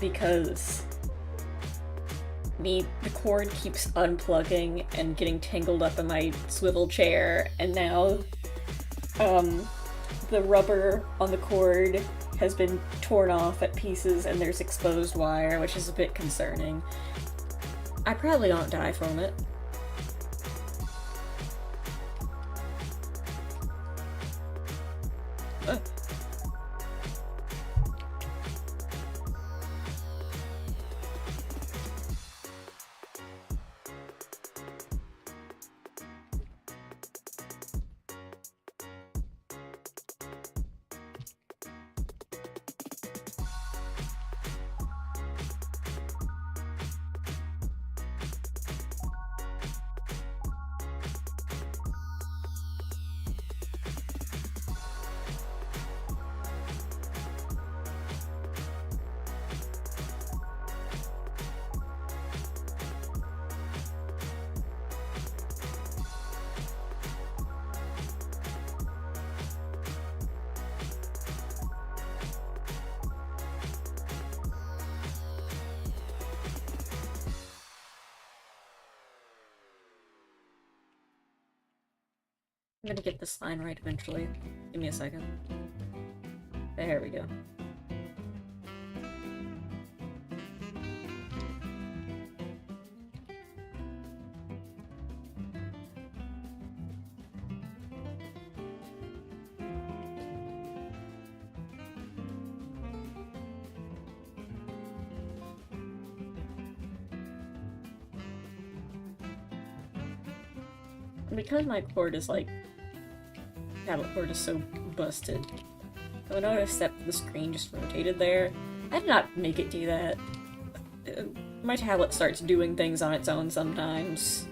because the cord keeps unplugging and getting tangled up in my swivel chair, and now the rubber on the cord has been torn off at pieces and there's exposed wire, which is a bit concerning. I probably won't die from it. I'm gonna get this line right eventually. Give me a second. There we go. Because my cord is like, tablet cord is so busted, I noticed that the screen just rotated there. I did not make it do that. My tablet starts doing things on its own sometimes.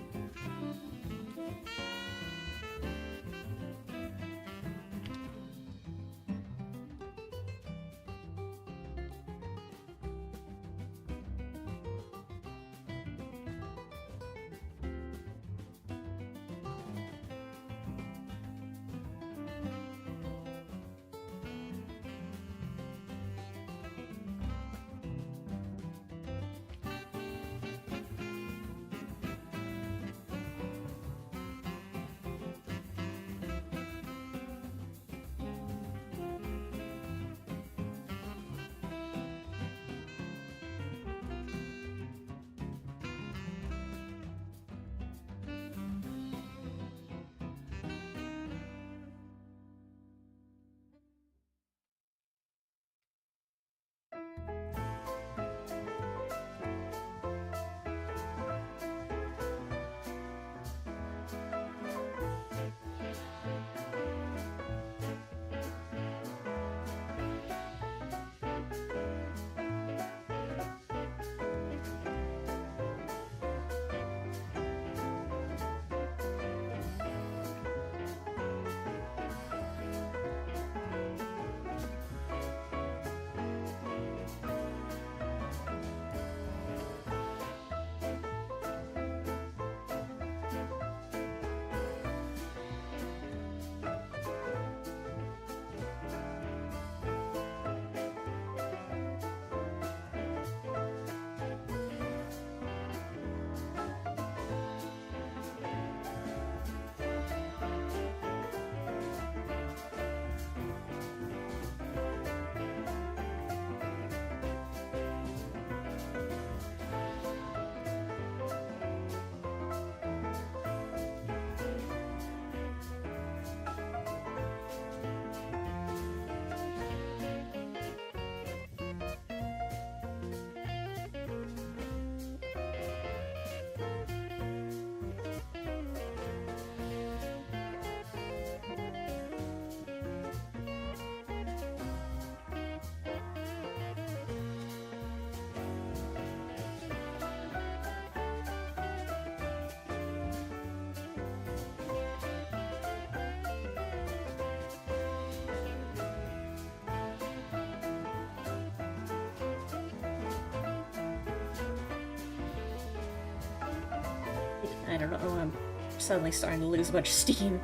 I don't know, I'm suddenly starting to lose a bunch of steam.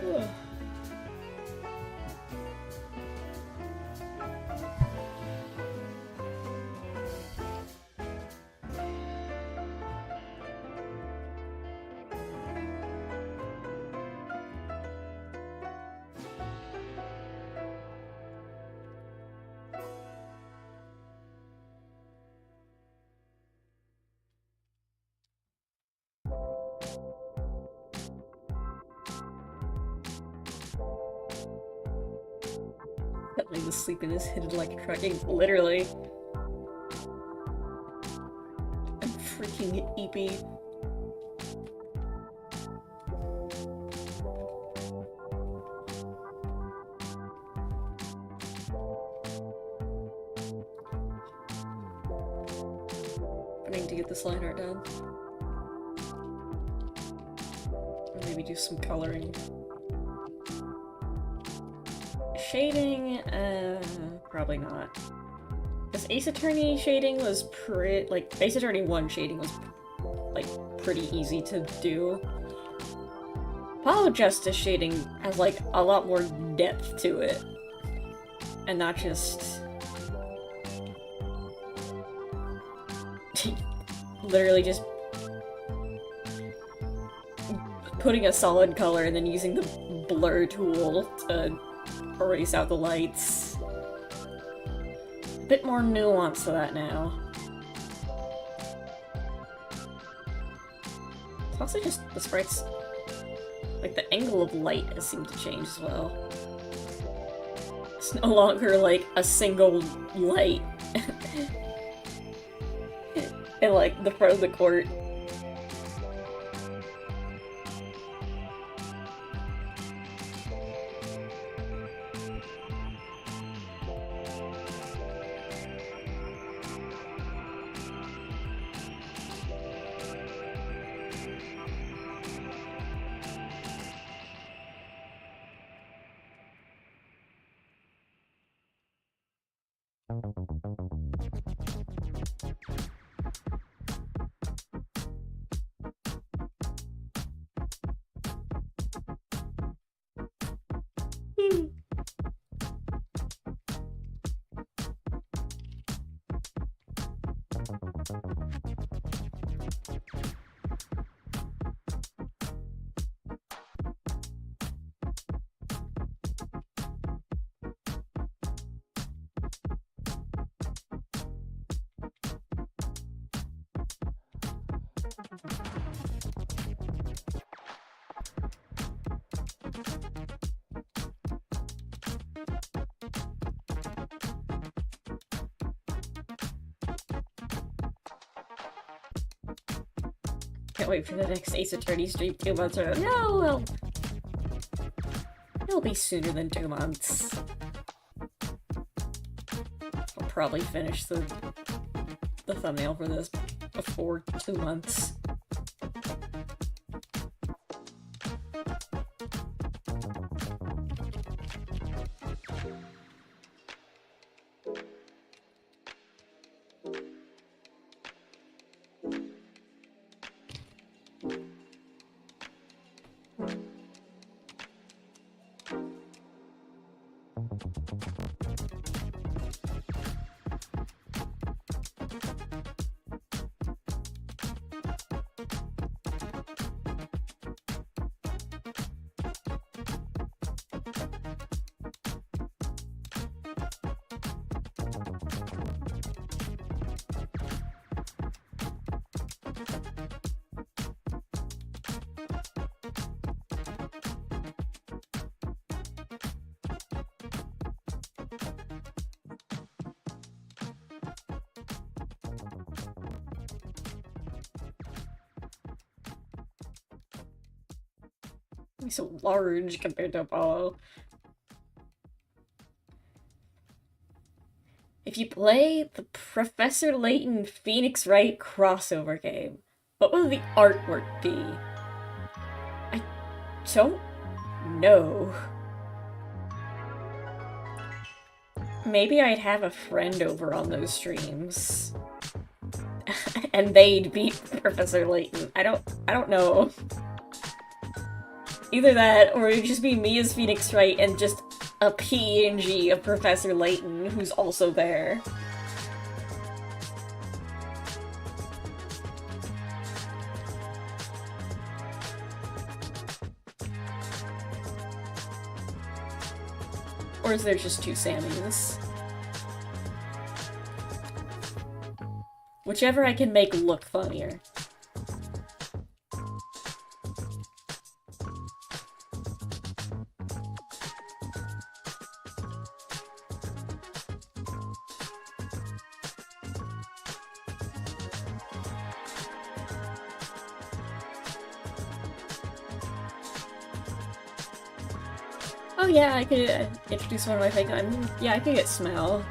Ugh. The sleepiness hit like trucking, literally. I'm freaking eepy. I need to get this line art done. Maybe do some coloring. Shading, probably not. Because Ace Attorney shading was Ace Attorney 1 shading was, like, pretty easy to do. Apollo Justice shading has, like, a lot more depth to it. And not just... literally just putting a solid color and then using the blur tool to erase out the lights. A bit more nuance to that now. It's also just the sprites, like the angle of light has seemed to change as well. It's no longer like a single light in like the front of the court. Can't wait for the next Ace Attorney stream 2 months ago. No, well, it'll be sooner than 2 months. I'll probably finish the thumbnail for this before 2 months. He's so large compared to Apollo. If you play the Professor Layton Phoenix Wright crossover game, what will the artwork be? I don't know. Maybe I'd have a friend over on those streams. And they'd beat Professor Layton. I don't know. Either that, or it'd just be me as Phoenix Wright and just a PNG of Professor Layton, who's also there. Or is there just 2 Sammys? Whichever I can make look funnier. Oh yeah, I could introduce one of my fake. Yeah, I could get Smell.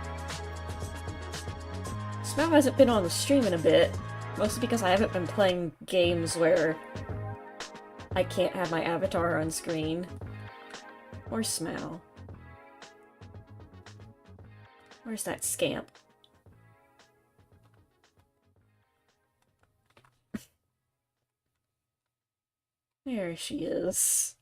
Smell hasn't been on the stream in a bit, mostly because I haven't been playing games where I can't have my avatar on screen. Or Smell. Where's that scamp? There she is.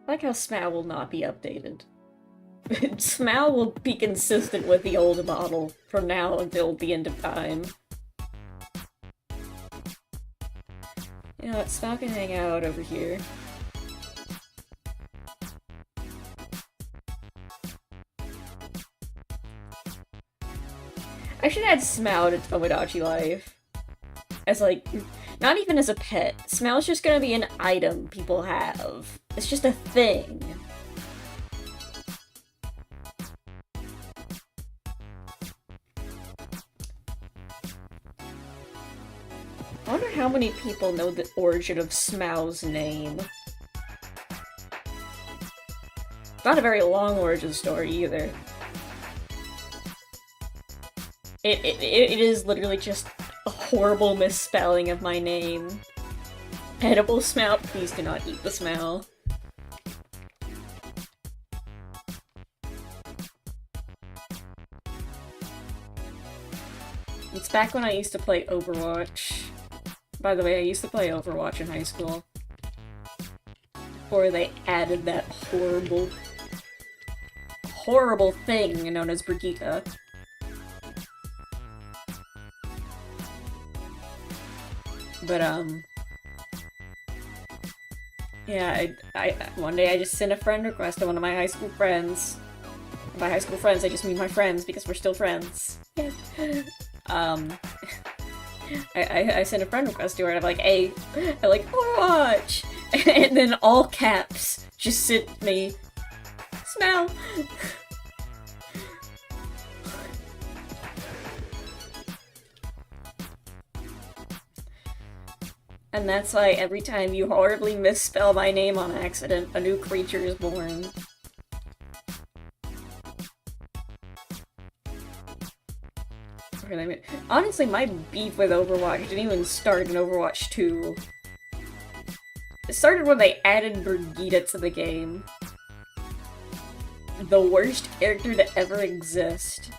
I like how Smell will not be updated. Smal will be consistent with the old model from now until the end of time. You know what, Smal can hang out over here. I should add Smal to Tomodachi Life. As like, not even as a pet. Smal's just gonna be an item people have. It's just a thing. I wonder how many people know the origin of Smal's name. Not a very long origin story either. It is literally just a horrible misspelling of my name. Edible Smal, please do not eat the Smal. It's back when I used to play Overwatch. By the way, I used to play Overwatch in high school. Before they added that horrible thing known as Brigitte. But, yeah, one day I just sent a friend request to one of my high school friends. By high school friends, I just mean my friends, because we're still friends. Yeah. I sent a friend request to her, and I'm like, hey, I like Overwatch! And then all caps just sent me, Smal! And that's why every time you horribly misspell my name on accident, a new creature is born. Honestly, my beef with Overwatch didn't even start in Overwatch 2. It started when they added Brigitte to the game. The worst character to ever exist.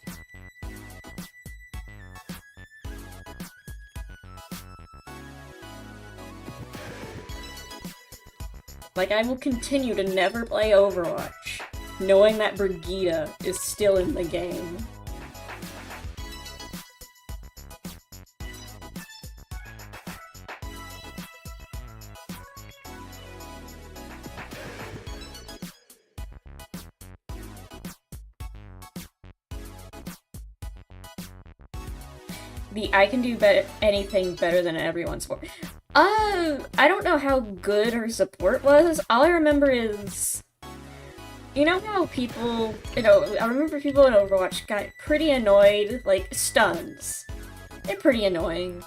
Like, I will continue to never play Overwatch, knowing that Brigitte is still in the game. The I can do anything better than everyone's support. I don't know how good her support was. All I remember is, you know how people, I remember people in Overwatch got pretty annoyed, like, stuns. They're pretty annoying.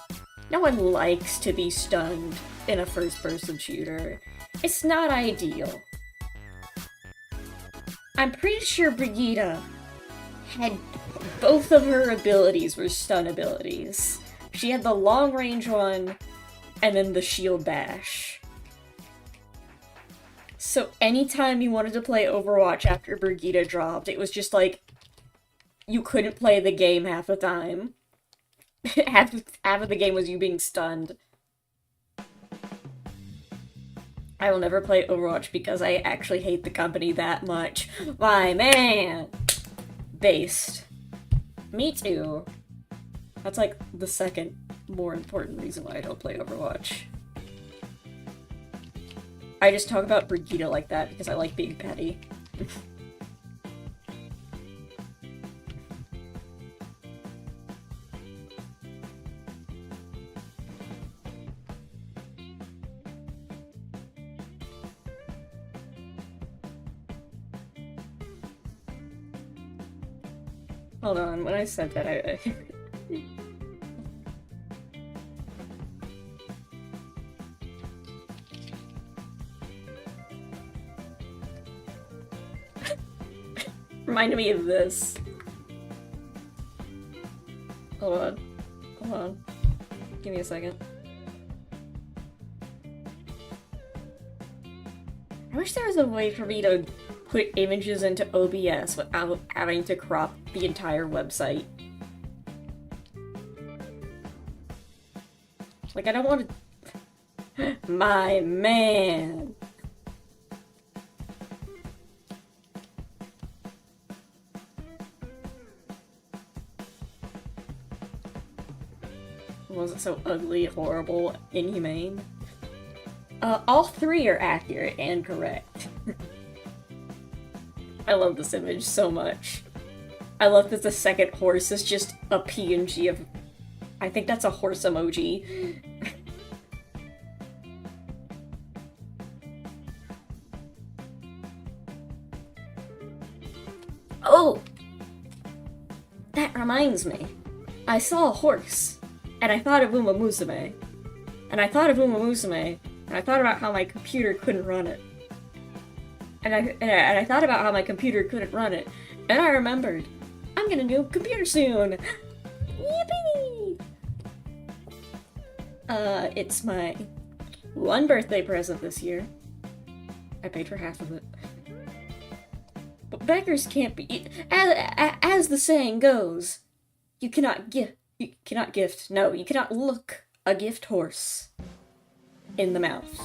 No one likes to be stunned in a first-person shooter. It's not ideal. I'm pretty sure Brigitte had both of her abilities were stun abilities. She had the long-range one, and then the shield bash. So anytime you wanted to play Overwatch after Brigitte dropped, it was just like, you couldn't play the game half the time. half of the game was you being stunned. I will never play Overwatch because I actually hate the company that much. My man! Based. Me too. That's like the second more important reason why I don't play Overwatch. I just talk about Brigitte like that because I like being petty. Hold on, when I said that, I reminded me of this. Hold on. Hold on. Give me a second. I wish there was a way for me to put images into OBS without having to crop the entire website. Like, I don't want to... My man! wasn't so ugly, horrible, inhumane. All three are accurate and correct. I love this image so much. I love that the second horse is just a PNG of... I think that's a horse emoji. Oh! That reminds me. I saw a horse, and I thought of Uma Musume. And I thought of Uma Musume, and I thought about how my computer couldn't run it. And I thought about how my computer couldn't run it. And I remembered, I'm gonna do a computer soon! Yippee! It's my one birthday present this year. I paid for half of it. But beggars can't be... As the saying goes, you cannot look a gift horse in the mouth.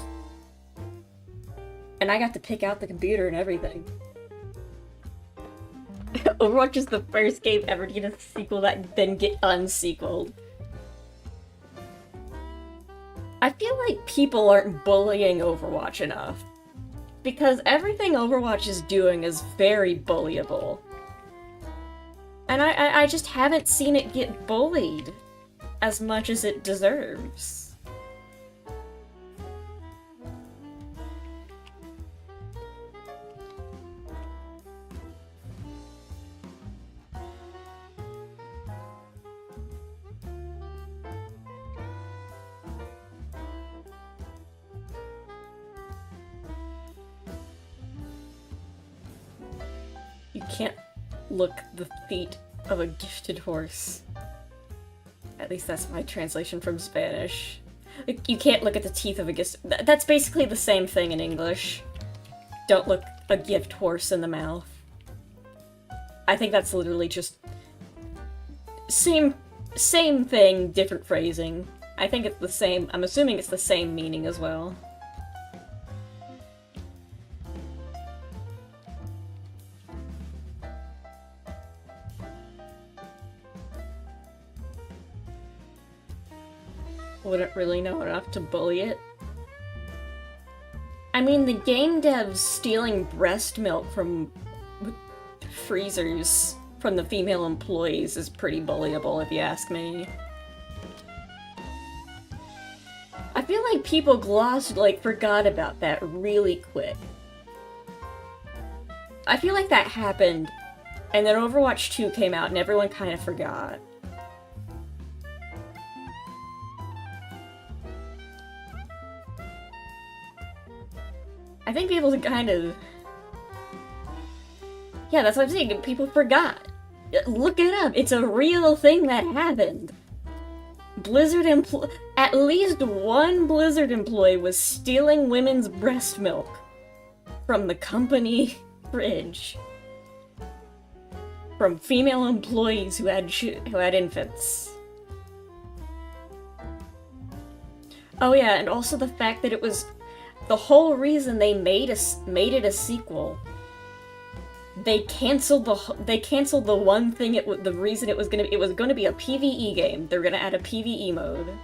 And I got to pick out the computer and everything. Overwatch is the first game ever to get a sequel that then get unsequeled. I feel like people aren't bullying Overwatch enough. Because everything Overwatch is doing is very bullyable. And I just haven't seen it get bullied as much as it deserves. You can't look the feet of a gifted horse. At least that's my translation from Spanish. Like, you can't look at the teeth of a gift. That's basically the same thing in English. Don't look a gift horse in the mouth. I think that's literally just... Same thing, different phrasing. I think it's the same. I'm assuming it's the same meaning as well. Wouldn't really know enough to bully it. I mean, the game devs stealing breast milk from freezers from the female employees is pretty bullyable, if you ask me. I feel like people forgot about that really quick. I feel like that happened, and then Overwatch 2 came out and everyone kind of forgot. I think people kind of... Yeah, that's what I'm saying. People forgot. Look it up. It's a real thing that happened. At least one Blizzard employee was stealing women's breast milk from the company fridge. From female employees who had infants. Oh yeah, and also the fact that it was... The whole reason they made it a sequel, they canceled the one thing the reason it was gonna be a PvE game. They're gonna add a PvE mode.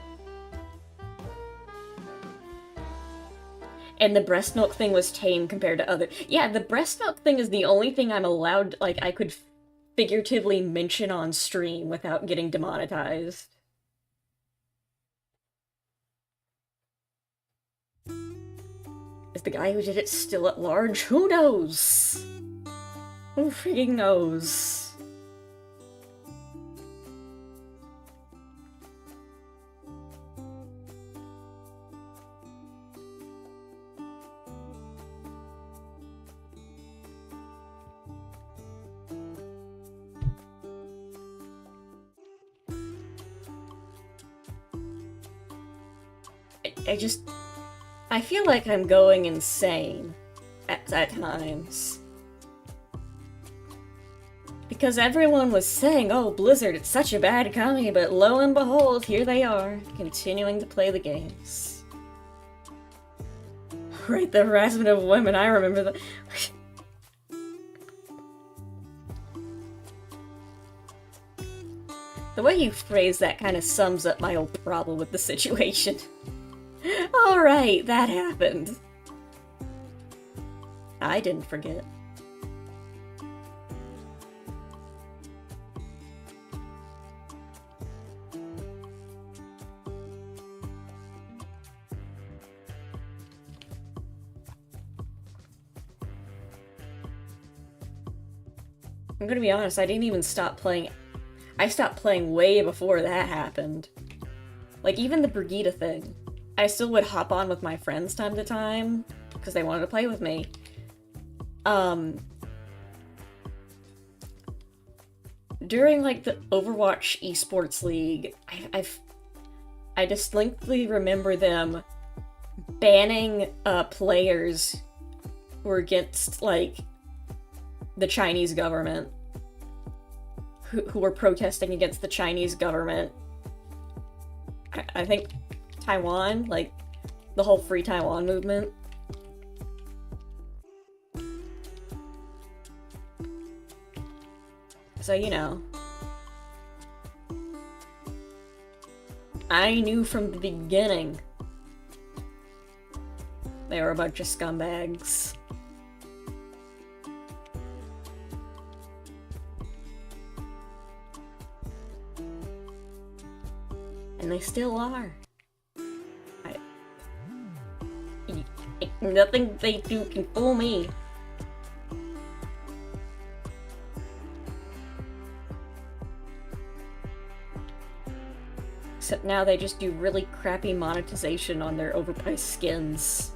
And the breast milk thing was tame compared to other. Yeah, the breast milk thing is the only thing I'm allowed, like, I could figuratively mention on stream without getting demonetized. Is the guy who did it still at large? Who knows? Who freaking knows? I feel like I'm going insane at times. Because everyone was saying, oh, Blizzard, it's such a bad company, but lo and behold, here they are, continuing to play the games. Right, the harassment of women, I remember that. The way you phrase that kind of sums up my whole problem with the situation. Alright, that happened. I didn't forget. I'm gonna be honest, I didn't even stop playing. I stopped playing way before that happened. Like, even the Brigitte thing. I still would hop on with my friends time to time, because they wanted to play with me. During, like, the Overwatch Esports League, I distinctly remember them banning, players who were against, like, the Chinese government. Who were protesting against the Chinese government. I think Taiwan, like, the whole Free Taiwan movement. So, you know. I knew from the beginning they were a bunch of scumbags. And they still are. Nothing they do can fool me. Except now they just do really crappy monetization on their overpriced skins.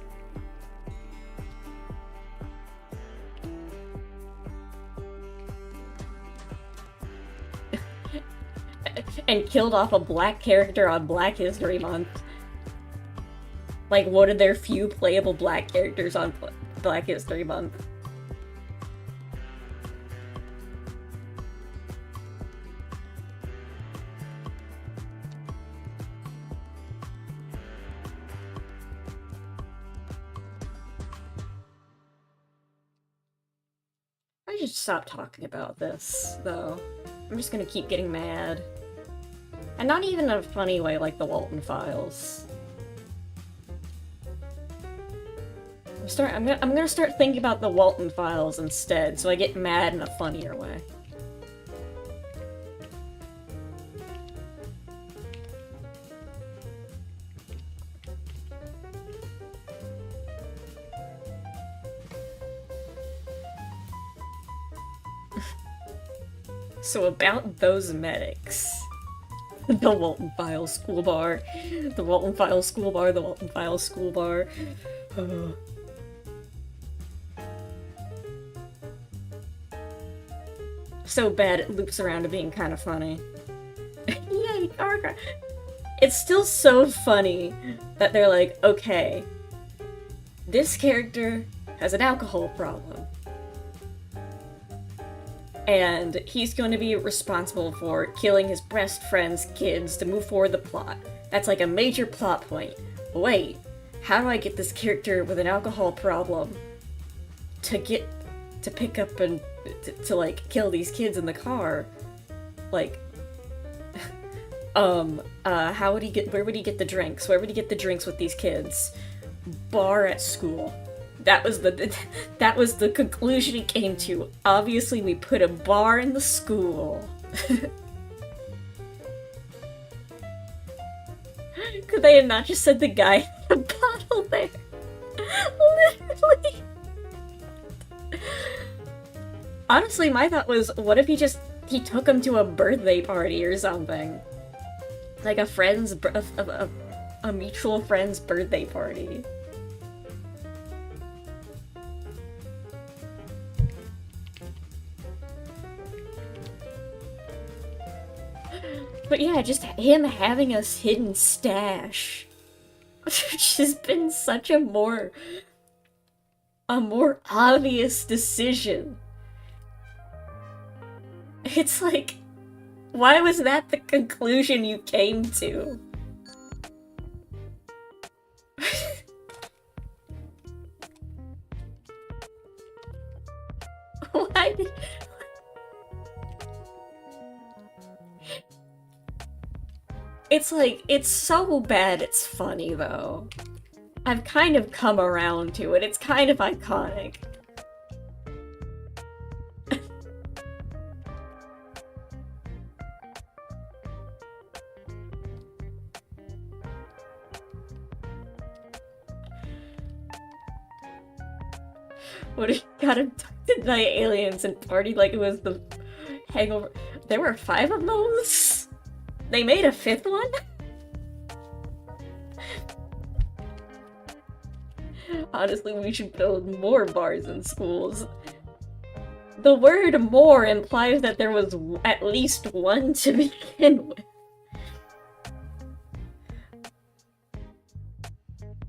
And killed off a black character on Black History Month. Like, one of their few playable black characters on Black History Month. I should stop talking about this, though. I'm just gonna keep getting mad. And not even in a funny way like the Walton Files. I'm gonna start thinking about the Walton Files instead, so I get mad in a funnier way. So about those medics. The Walton Files School Bar. The Walton Files School Bar, the Walton Files School Bar. So bad it loops around to being kind of funny. Yay, Arga! It's still so funny that they're like, okay, this character has an alcohol problem. And he's going to be responsible for killing his best friend's kids to move forward the plot. That's like a major plot point. Wait, how do I get this character with an alcohol problem to pick up and to like kill these kids in the car? Like, how would he get, where would he get the drinks? Where would he get the drinks with these kids? Bar at school. That was the conclusion he came to. Obviously, we put a bar in the school. Could they have not just said the guy in the bottle there? Literally. Honestly, my thought was, what if he took him to a birthday party or something? Like a mutual friend's birthday party. But yeah, just him having a hidden stash. Which has been such a more obvious decision. It's like, why was that the conclusion you came to? Why did... It's like, it's so bad it's funny, though. I've kind of come around to it. It's kind of iconic. What if you got abducted by aliens and partied like it was the Hangover? There were 5 of those? They made a 5th one? Honestly, we should build more bars in schools. The word more implies that there was at least one to begin with.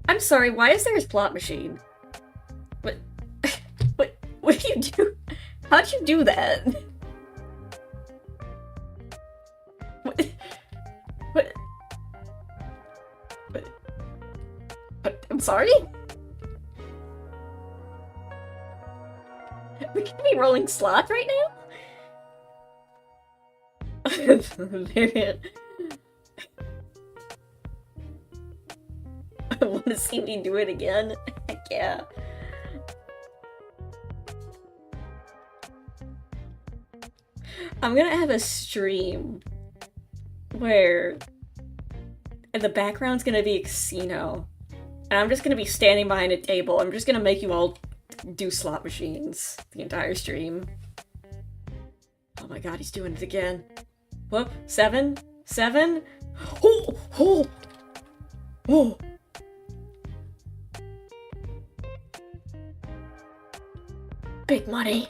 I'm sorry, why is there a slot machine? What do you do? How'd you do that? What? I'm sorry? We could be rolling slots right now? I want to see me do it again? Heck yeah. I'm gonna have a stream where the background's gonna be a casino, and I'm just gonna be standing behind a table. I'm just gonna make you all do slot machines the entire stream. Oh my god, he's doing it again. Whoop, 7? 7? Oh! Oh! Oh! Big money!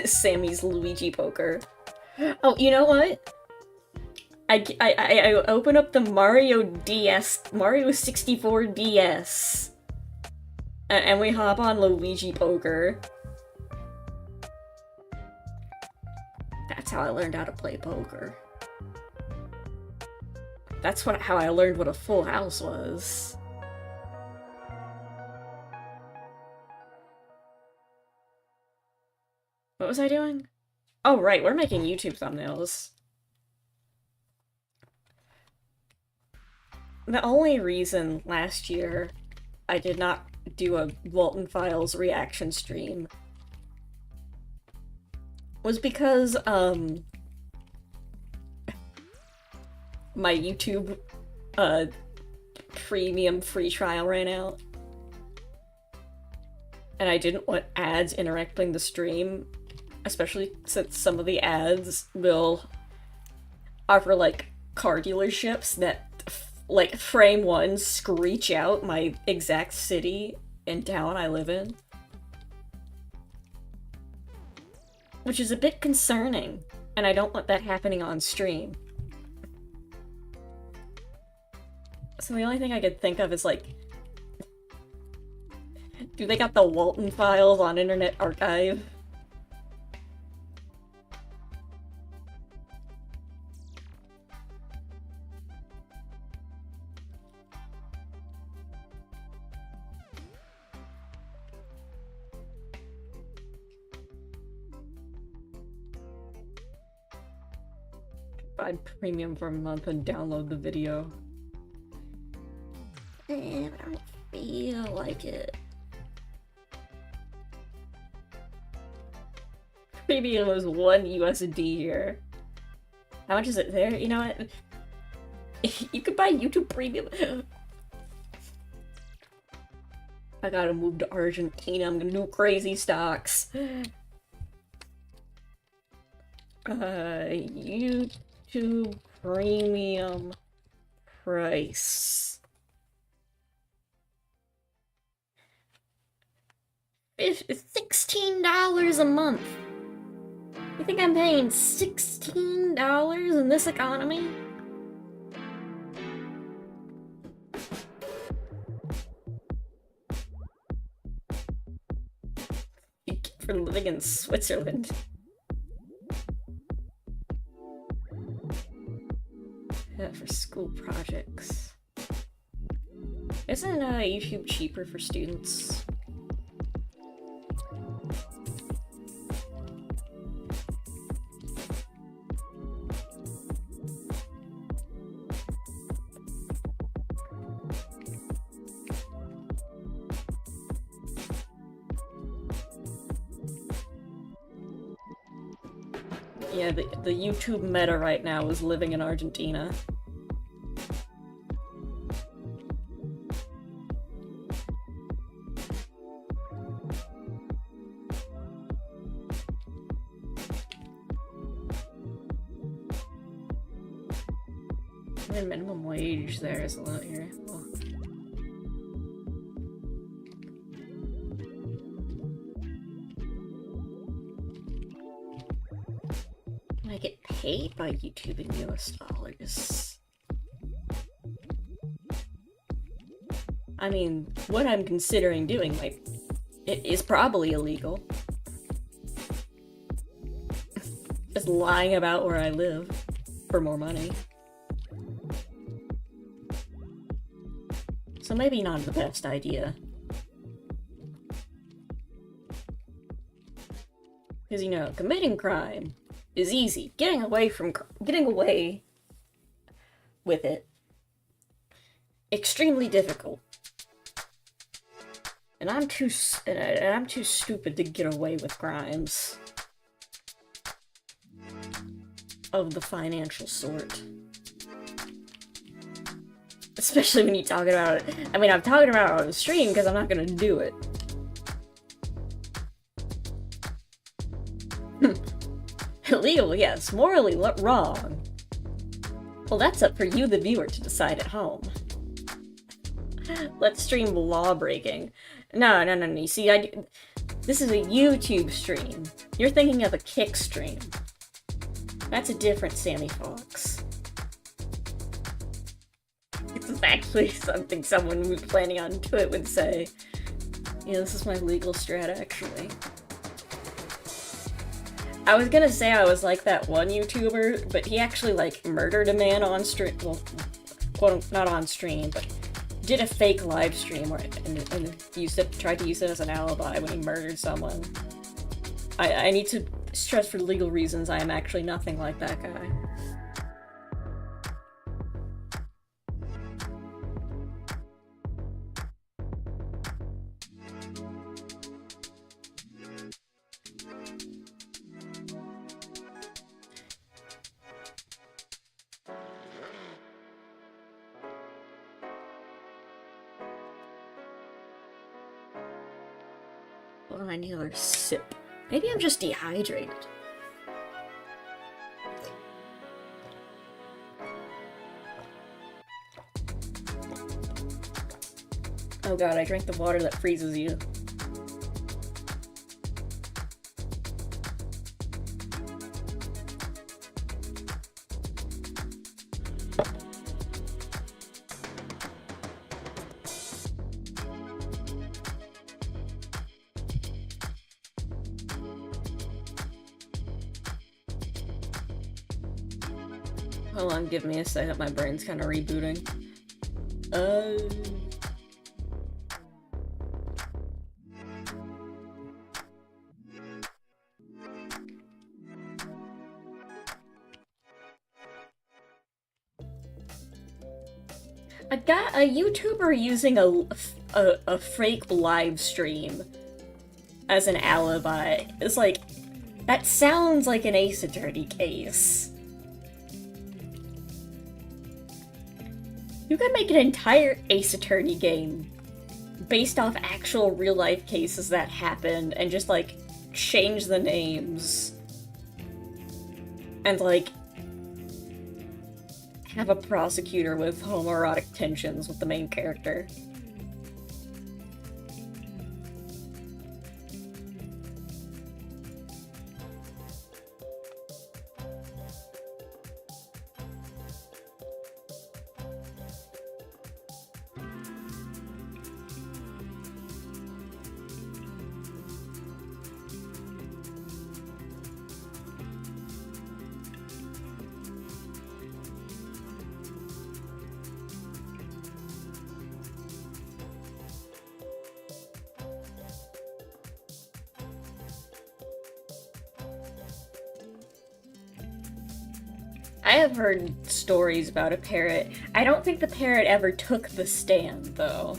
Sammy's Luigi poker. Oh, you know what? I open up the Mario 64 DS, and we hop on Luigi poker. That's how I learned how to play poker. That's how I learned what a full house was. What was I doing? Oh, right, we're making YouTube thumbnails. The only reason last year I did not do a Walton Files reaction stream was because, my YouTube, premium free trial ran out. And I didn't want ads interrupting the stream, especially since some of the ads will offer, like, car dealerships that, like, frame one screech out my exact city and town I live in. Which is a bit concerning, and I don't want that happening on stream. So the only thing I could think of is, like, do they got the Walton Files on Internet Archive? Buy premium for a month and download the video. I don't feel like it. Premium was $1 USD here. How much is it there? You know what? You could buy YouTube Premium. I gotta move to Argentina. I'm gonna do crazy stocks. YouTube Premium price. It's $16 a month. You think I'm paying $16 in this economy? For living in Switzerland. For school projects. Isn't YouTube cheaper for students? Yeah, the YouTube meta right now is living in Argentina. The minimum wage there is a lot here. Oh. I get paid by YouTube in US dollars. I mean, what I'm considering doing, like, it is probably illegal. Just lying about where I live for more money. So maybe not the best idea. Because, you know, committing crime is easy. Getting away with it, extremely difficult. And I'm too stupid to get away with crimes of the financial sort. Especially when you talk about it. I mean, I'm talking about it on the stream because I'm not gonna do it. Illegal, yes. Morally wrong. Well, that's up for you, the viewer, to decide at home. Let's stream law breaking. No. You see, this is a YouTube stream. You're thinking of a Kick stream. That's a different Sammy Fox. This is actually something someone who's planning on it would say. Yeah, this is my legal strat, actually. I was gonna say I was like that one YouTuber, but he actually, like, murdered a man on stream. Well, quote, not on stream, but did a fake live stream where, and tried to use it as an alibi when he murdered someone. I need to stress for legal reasons I am actually nothing like that guy. Oh, I need another sip. Maybe I'm just dehydrated. Oh god, I drank the water that freezes you. Hold on, give me a second, my brain's kind of rebooting. A YouTuber using a fake live stream as an alibi is like, that sounds like an Ace Attorney case. You could make an entire Ace Attorney game based off actual real-life cases that happened and just, like, change the names. And, like, have a prosecutor with homoerotic tensions with the main character. I have heard stories about a parrot. I don't think the parrot ever took the stand, though,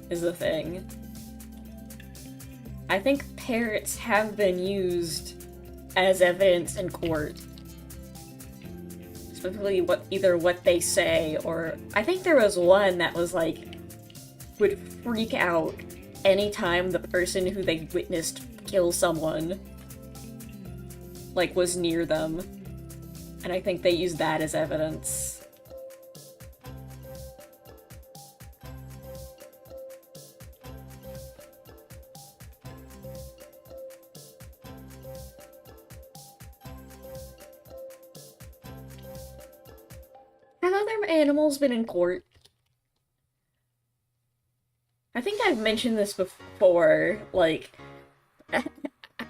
is the thing. I think parrots have been used as evidence in court. Specifically either what they say, or I think there was one that was like, would freak out anytime the person who they witnessed kill someone, like, was near them. And I think they used that as evidence. Have other animals been in court? I think I've mentioned this before, like,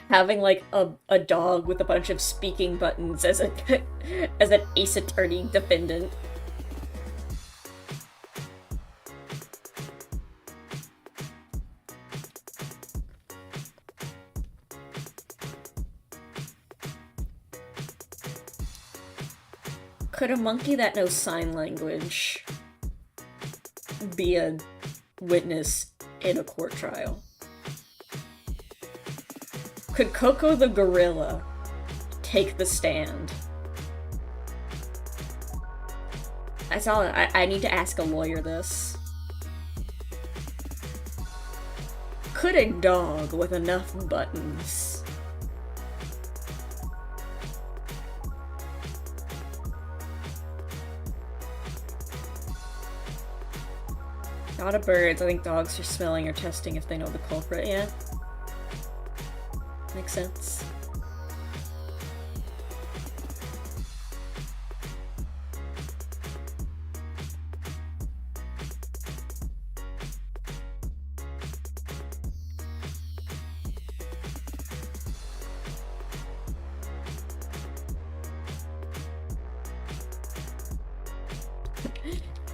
having, like, a dog with a bunch of speaking buttons as a as an ace attorney defendant. Could a monkey that knows sign language be a witness in a court trial? Could Coco the gorilla take the stand? I need to ask a lawyer this. Could a dog with enough buttons not a birds. I think dogs are smelling or testing if they know the culprit, yeah. Makes sense.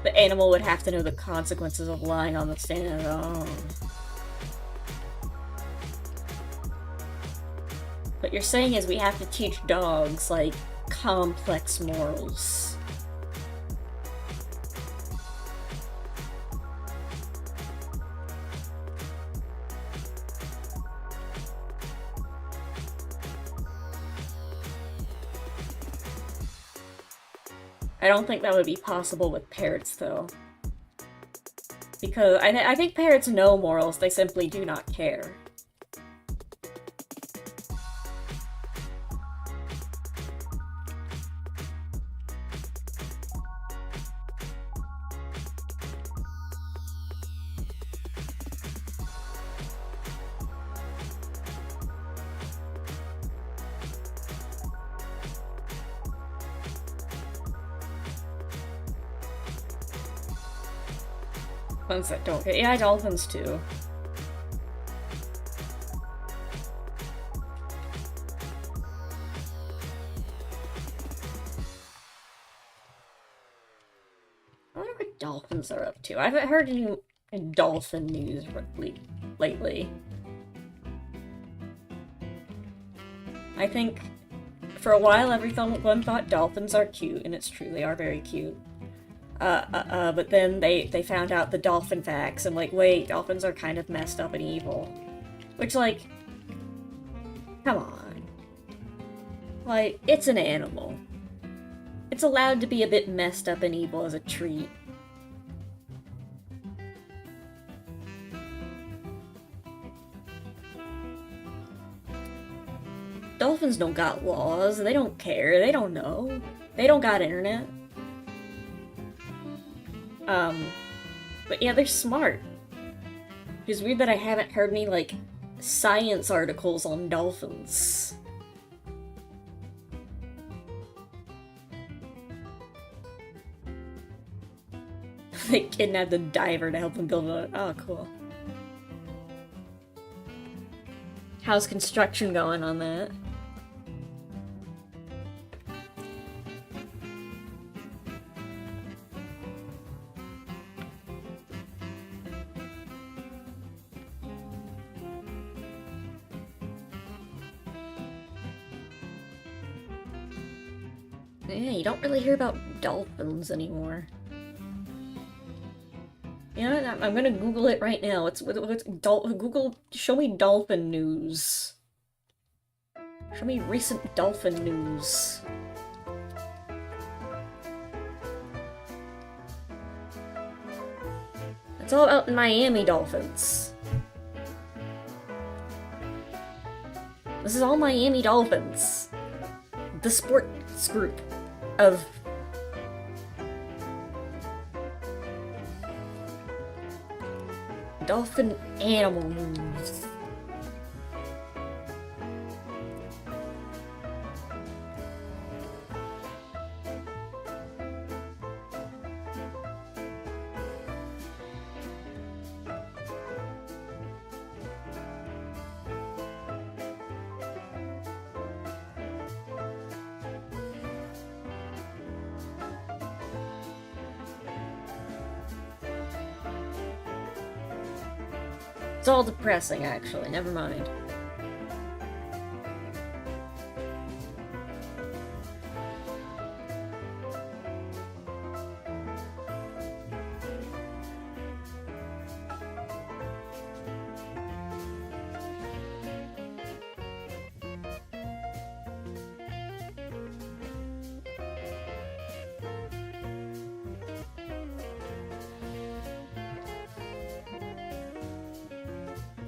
The animal would have to know the consequences of lying on the stand. Oh. What you're saying is we have to teach dogs, like, complex morals. I don't think that would be possible with parrots, though. Because I think parrots know morals, they simply do not care. Ones that don't get— yeah, dolphins too. I wonder what dolphins are up to. I haven't heard any dolphin news lately. I think for a while everyone thought dolphins are cute, and it's true, they are very cute. But then they found out the dolphin facts, and like, wait, dolphins are kind of messed up and evil. Which, like, come on. Like, it's an animal. It's allowed to be a bit messed up and evil as a treat. Dolphins don't got laws, they don't care, they don't know. They don't got internet. But yeah, they're smart. It's weird that I haven't heard any, like, science articles on dolphins. They kidnapped a diver to help them build a— oh, cool. How's construction going on that? Yeah, you don't really hear about dolphins anymore. You know what? I'm gonna Google it right now. Google, show me dolphin news. Show me recent dolphin news. It's all about Miami Dolphins. This is all Miami Dolphins. The sports group of dolphin animal news. It's all depressing, actually. Never mind.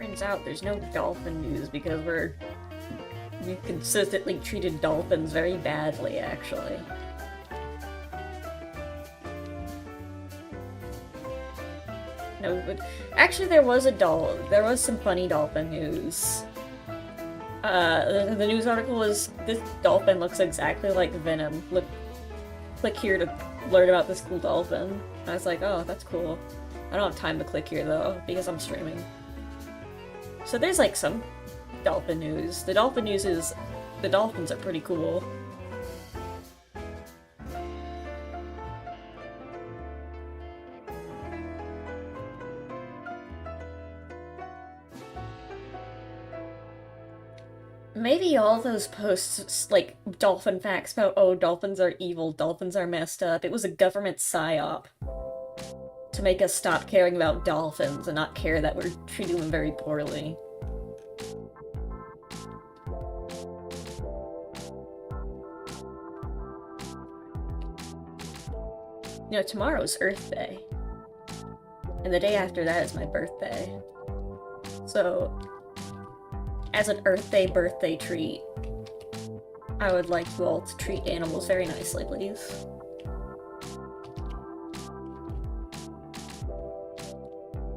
Turns out there's no dolphin news because we've consistently treated dolphins very badly, actually. No, but actually there was some funny dolphin news. The news article was, this dolphin looks exactly like Venom. Click here to learn about this cool dolphin. I was like, oh, that's cool. I don't have time to click here though, because I'm streaming. So there's like some dolphin news. The dolphin news is, the dolphins are pretty cool. Maybe all those posts, like, dolphin facts about, oh, dolphins are evil, dolphins are messed up, it was a government psyop to make us stop caring about dolphins and not care that we're treating them very poorly. You know, tomorrow's Earth Day. And the day after that is my birthday. So, as an Earth Day birthday treat, I would like you all to treat animals very nicely, please.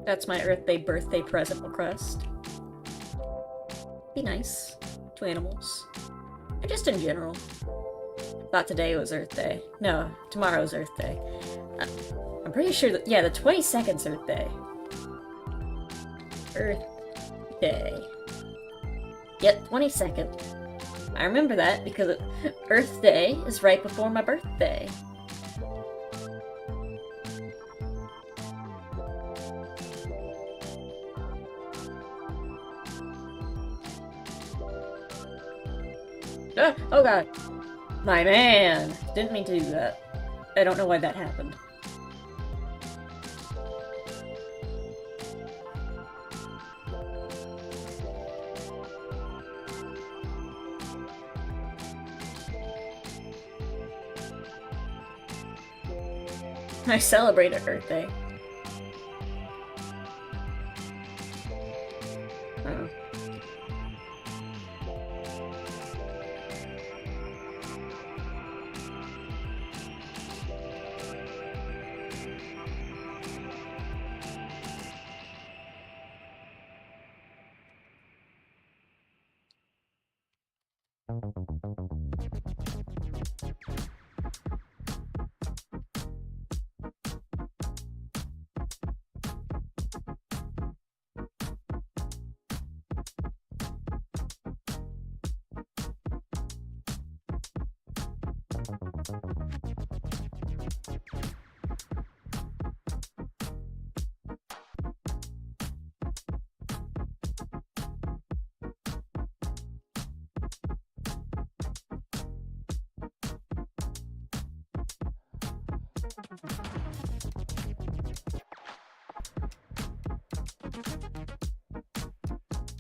That's my Earth Day birthday present request. Be nice to animals. And just in general. Thought today was Earth Day. No, tomorrow's Earth Day. I'm pretty sure that, yeah, the 22nd's Earth Day. Earth Day. Yep, 22nd. I remember that because Earth Day is right before my birthday. Ah, oh god. My man! Didn't mean to do that. I don't know why that happened. I celebrate a birthday. Oh.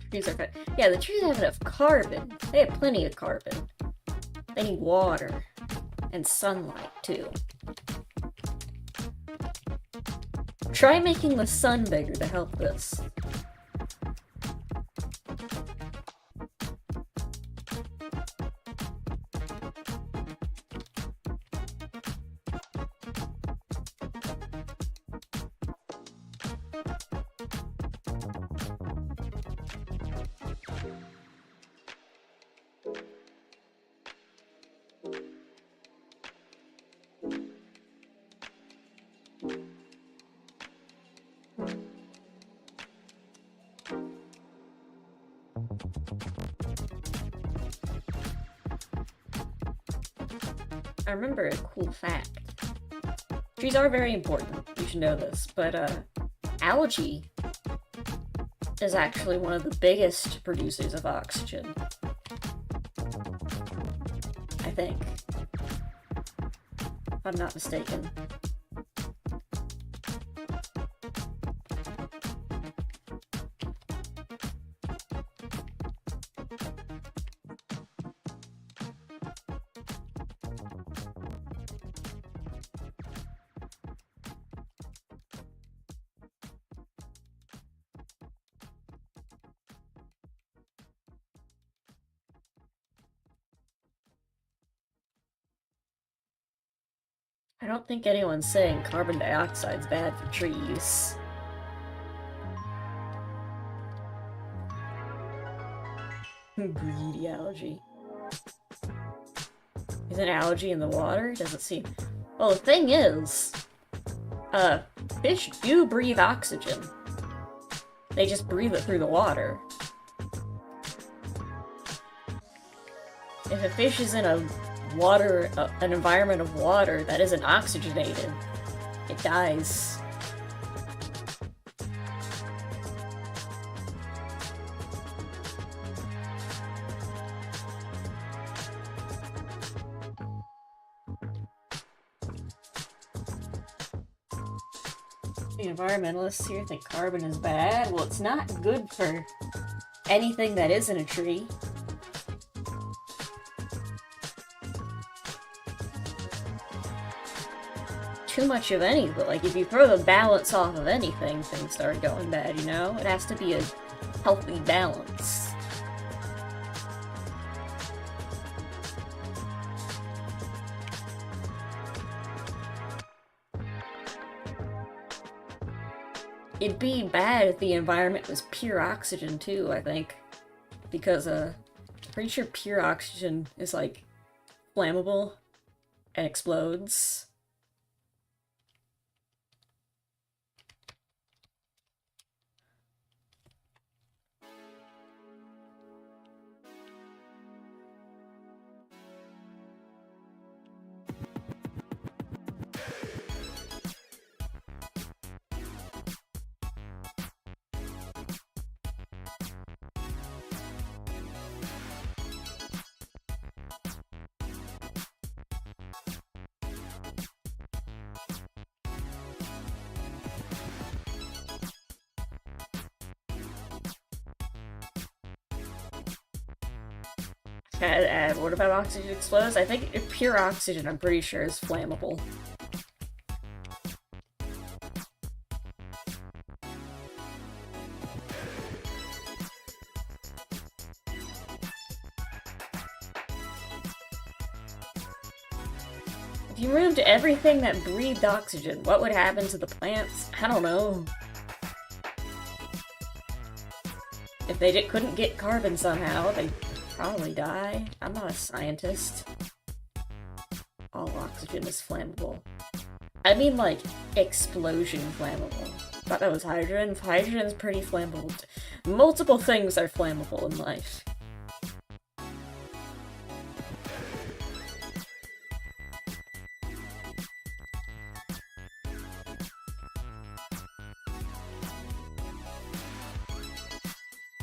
Trees are fine. Yeah, the trees have enough carbon. They have plenty of carbon. They need water. And sunlight, too. Try making the sun bigger to help this. I remember a cool fact. Trees are very important, you should know this, but algae is actually one of the biggest producers of oxygen. I think. If I'm not mistaken. I don't think anyone's saying carbon dioxide's bad for trees. Greedy algae. Is an algae in the water? Doesn't seem... Well, the thing is, fish do breathe oxygen. They just breathe it through the water. If a fish is in a water, an environment of water that isn't oxygenated, it dies. The environmentalists here think carbon is bad. Well, it's not good for anything that isn't a tree. Too much of anything. Like, if you throw the balance off of anything, things start going bad, you know? It has to be a healthy balance. It'd be bad if the environment was pure oxygen, too, I think. Because, pretty sure pure oxygen is, like, flammable and explodes. What about oxygen explodes? I think pure oxygen, I'm pretty sure, is flammable. If you removed everything that breathed oxygen, what would happen to the plants? I don't know. If they couldn't get carbon somehow, they'd probably die. I'm not a scientist. All oxygen is flammable. I mean, like, explosion flammable. Thought that was hydrogen. Hydrogen's pretty flammable. Multiple things are flammable in life.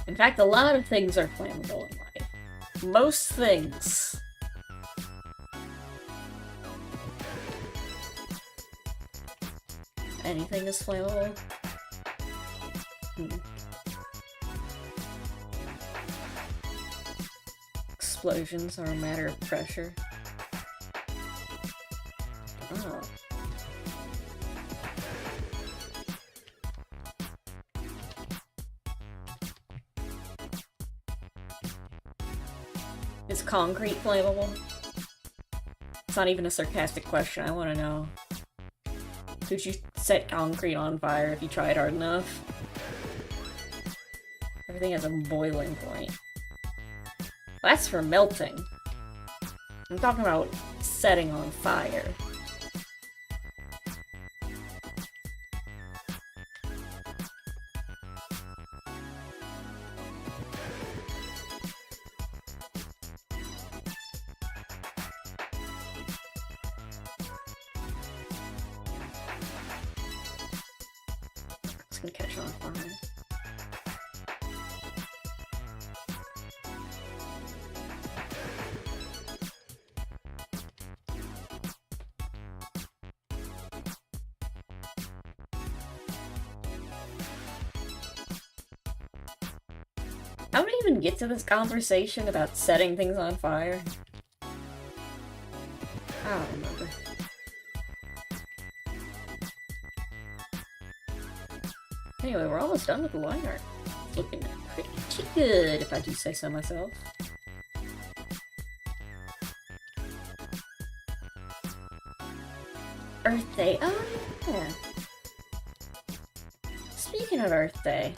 In fact, a lot of things are flammable in life. Most things. anything is flammable. Explosions are a matter of pressure. Oh. Is concrete flammable? It's not even a sarcastic question, I want to know. Could you set concrete on fire if you tried hard enough? Everything has a boiling point. That's for melting. I'm talking about setting on fire. It's gonna catch on fire. How did we even get to this conversation about setting things on fire? I don't remember. Anyway, we're almost done with the line art. It's looking pretty good, if I do say so myself. Earth Day. Oh, yeah. Speaking of Earth Day,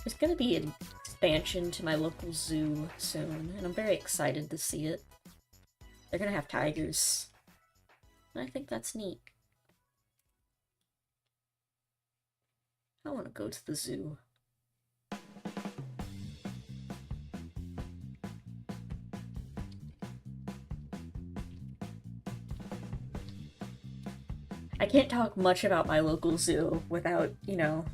there's gonna be an expansion to my local zoo soon, and I'm very excited to see it. They're gonna have tigers. And I think that's neat. I want to go to the zoo. I can't talk much about my local zoo without, you know,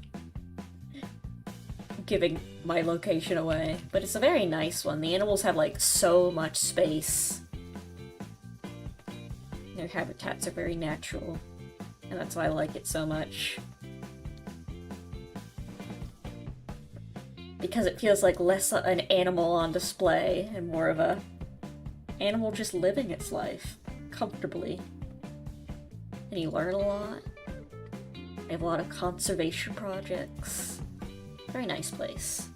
giving my location away, but it's a very nice one. The animals have, like, so much space. Their habitats are very natural, and that's why I like it so much. Because it feels like less an animal on display and more of a animal just living its life comfortably. And you learn a lot. They have a lot of conservation projects. Very nice place.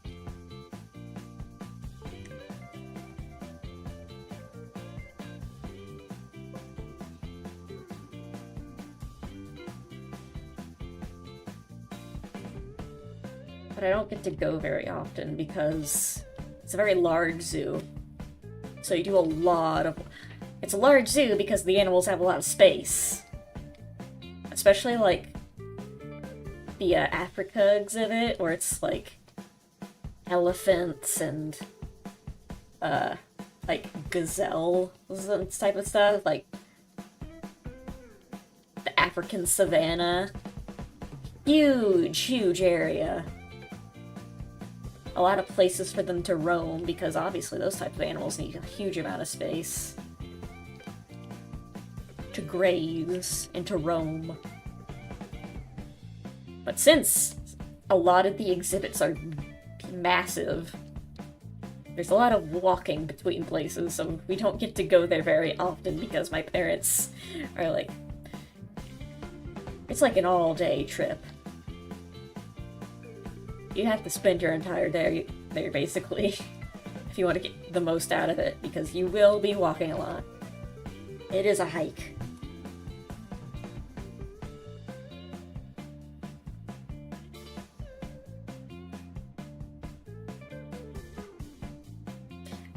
But I don't get to go very often because it's a very large zoo. So you do a lot of... It's a large zoo because the animals have a lot of space. Especially, like, the Africa exhibit, where it's, like, elephants and, like, gazelles and type of stuff. Like, the African savanna. Huge, huge area. A lot of places for them to roam, because obviously those types of animals need a huge amount of space to graze and to roam. But since a lot of the exhibits are massive, there's a lot of walking between places, so we don't get to go there very often because my parents are like... It's like an all-day trip. You have to spend your entire day there, basically, if you want to get the most out of it, because you will be walking a lot. It is a hike.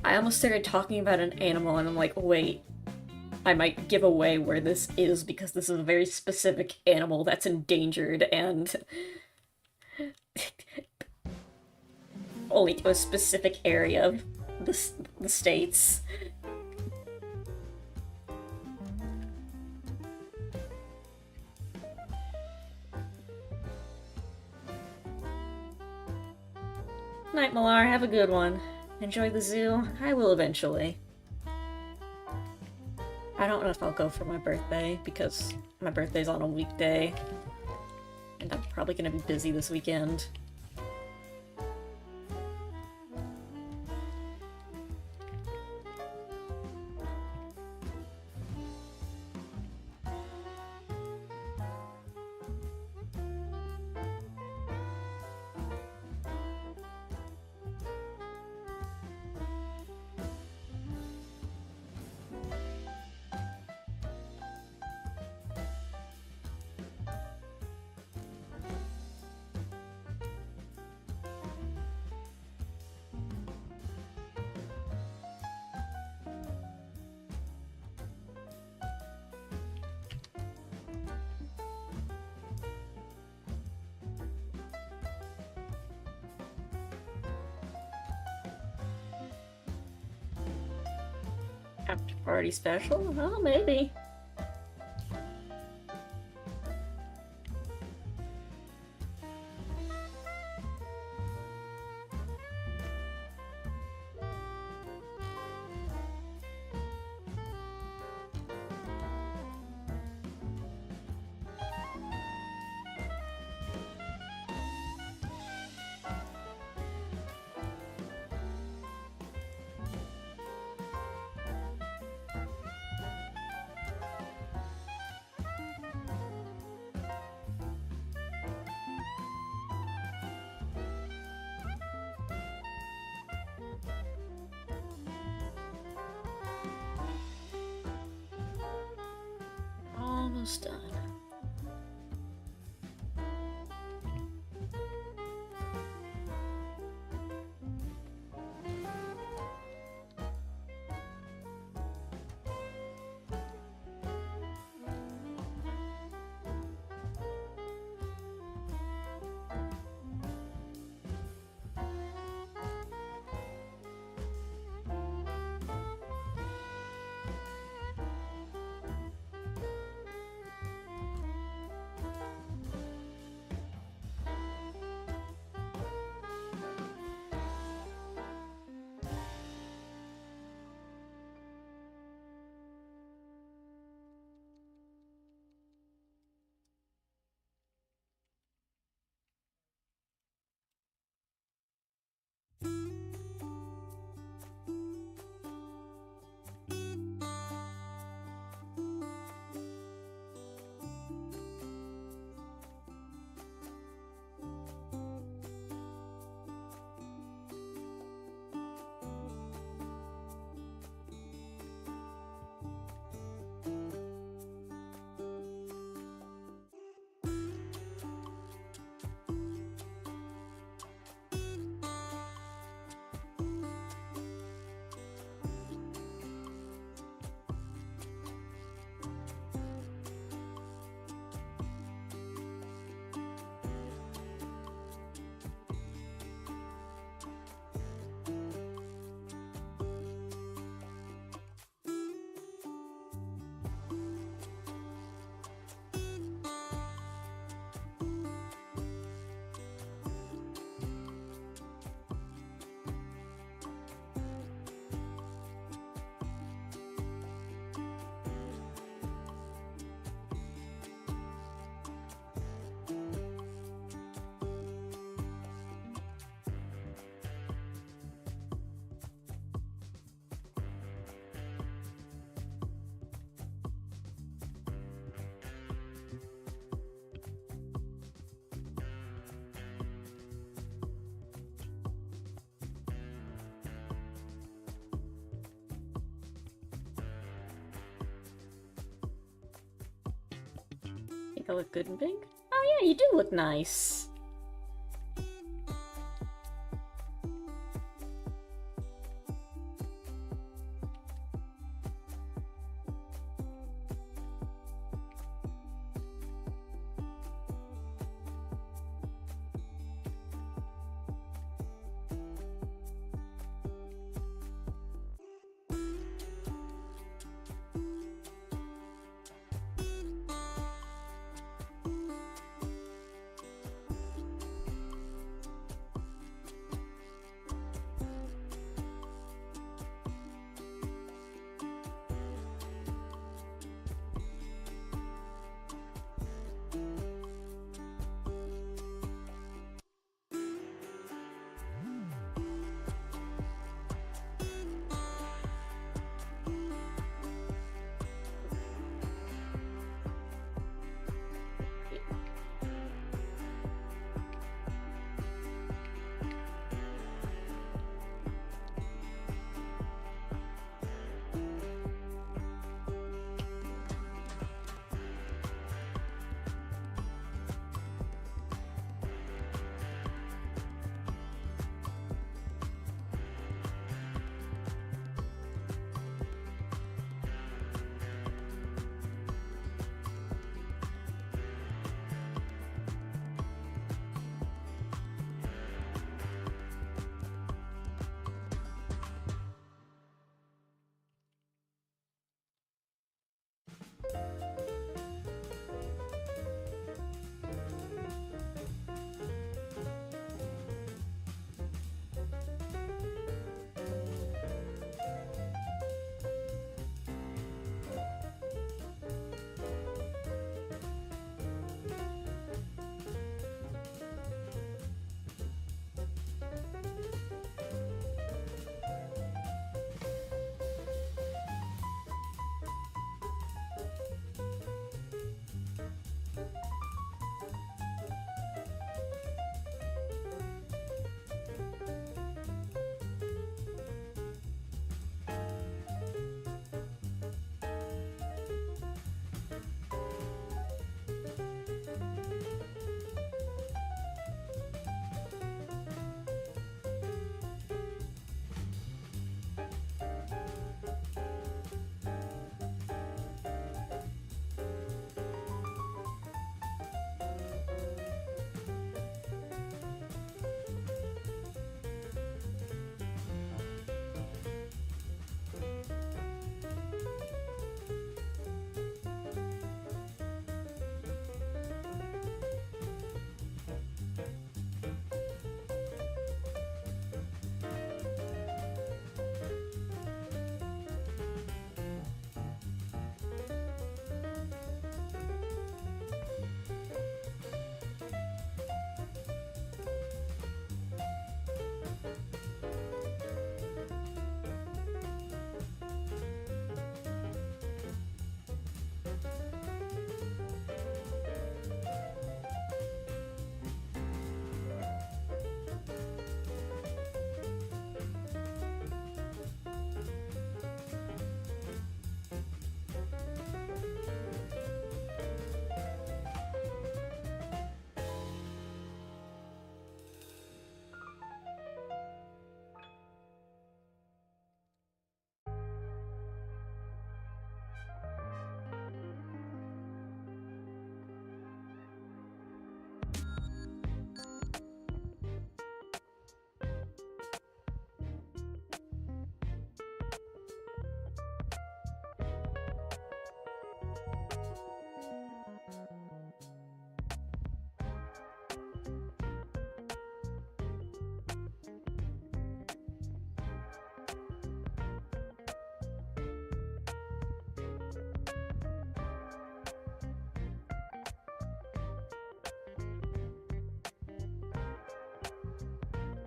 I almost started talking about an animal, and I'm like, wait, I might give away where this is, because this is a very specific animal that's endangered, and... only to a specific area of the States. Night, Malar. Have a good one. Enjoy the zoo. I will eventually. I don't know if I'll go for my birthday because my birthday's on a weekday and I'm probably gonna be busy this weekend. After party special? Well, maybe. Almost done. Think I look good in pink? Oh yeah, you do look nice.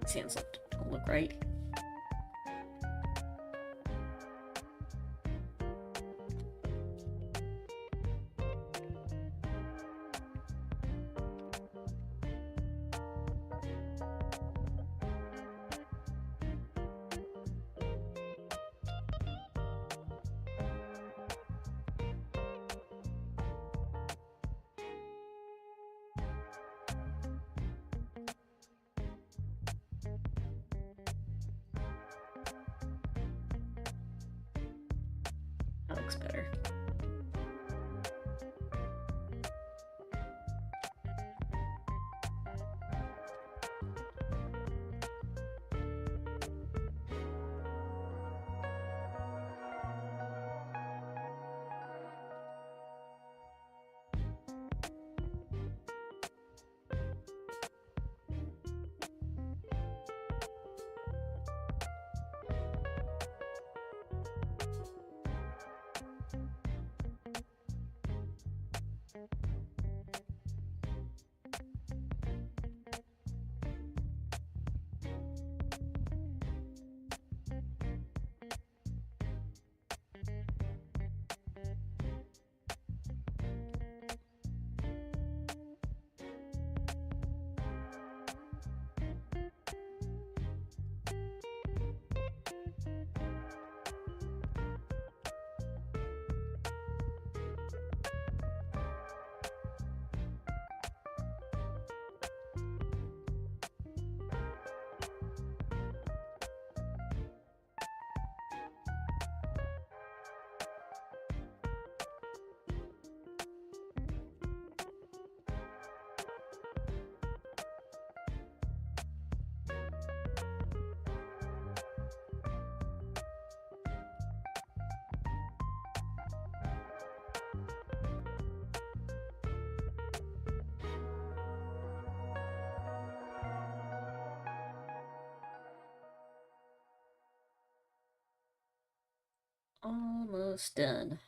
These hands don't look right. That looks better. Almost done.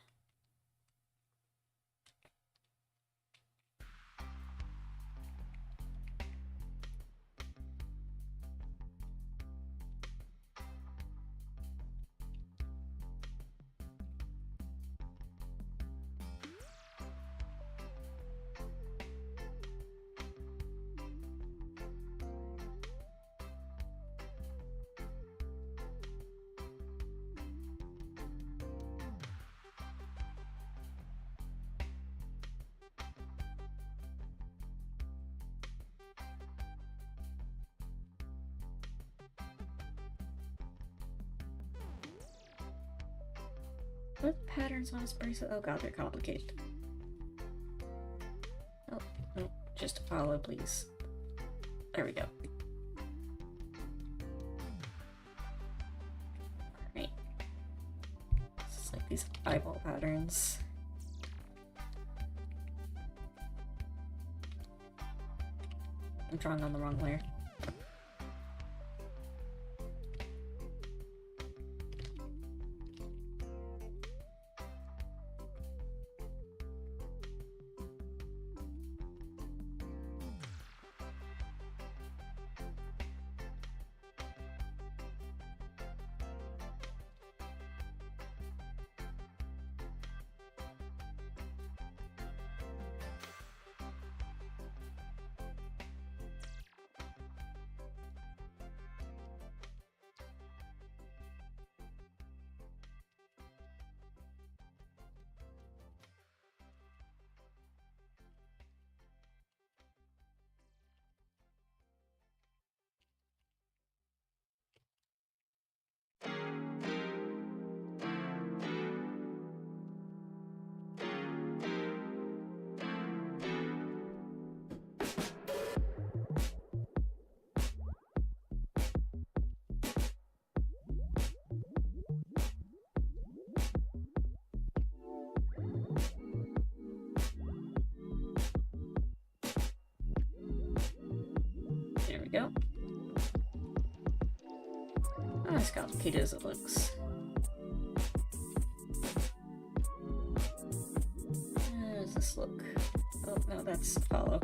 What patterns on his bracelet? Oh god, they're complicated. Oh, no, just Apollo, please. There we go. Alright. It's like these eyeball patterns. I'm drawing on the wrong layer. Go. Not as complicated as it looks. How does this look? Oh, no, that's Apollo.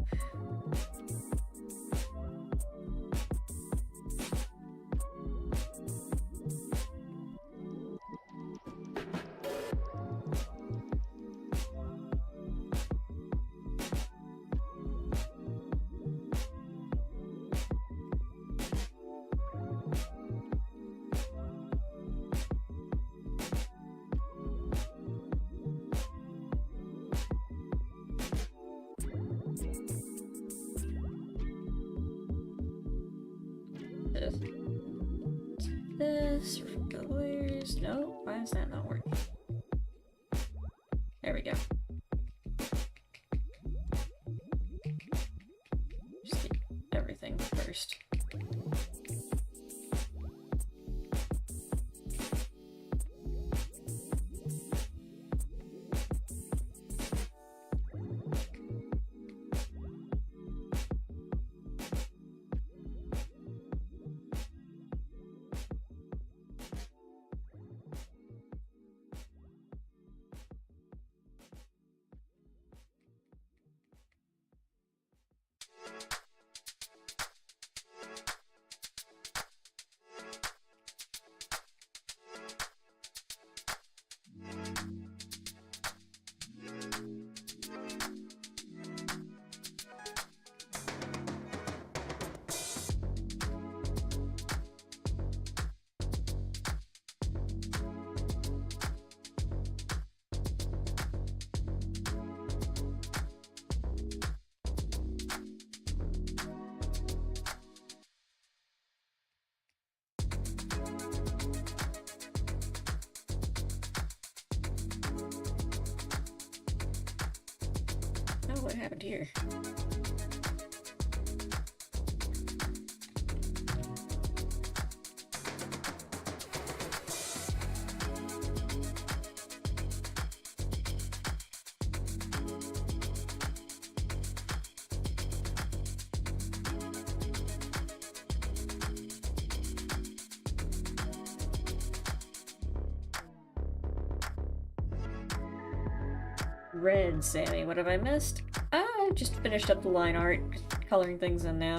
this colors. No, why is that not working? There we go. Just get everything first. Oh, what happened here? Red, Sammy. What have I missed? I just finished up the line art, coloring things in now.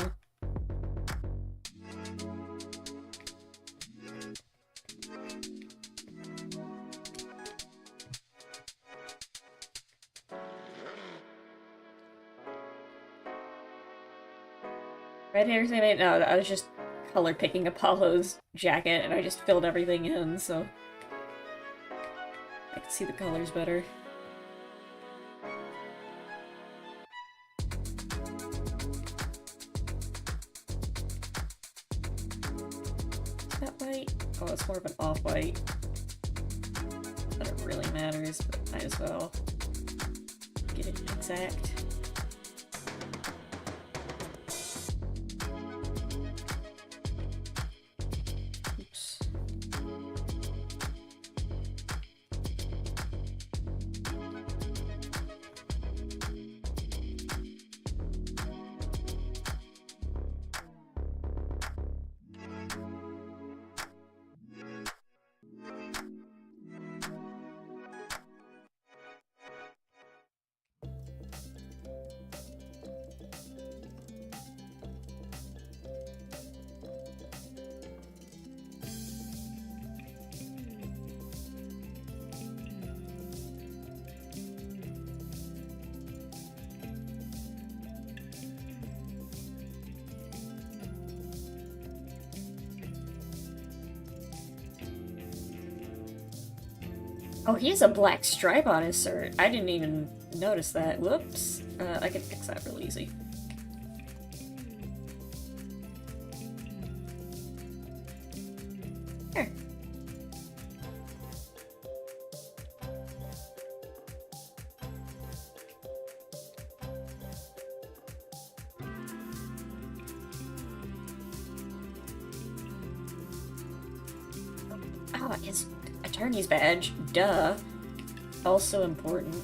Red hair, Sammy? No, I was just color picking Apollo's jacket and I just filled everything in, so I can see the colors better. Oh, it's more of an off-white. But it really matters, but might as well get it exact. Oops. Oh, he has a black stripe on his shirt. I didn't even notice that. Whoops. I can fix that real easy. Here. Oh, his attorney's badge. Duh. Also important.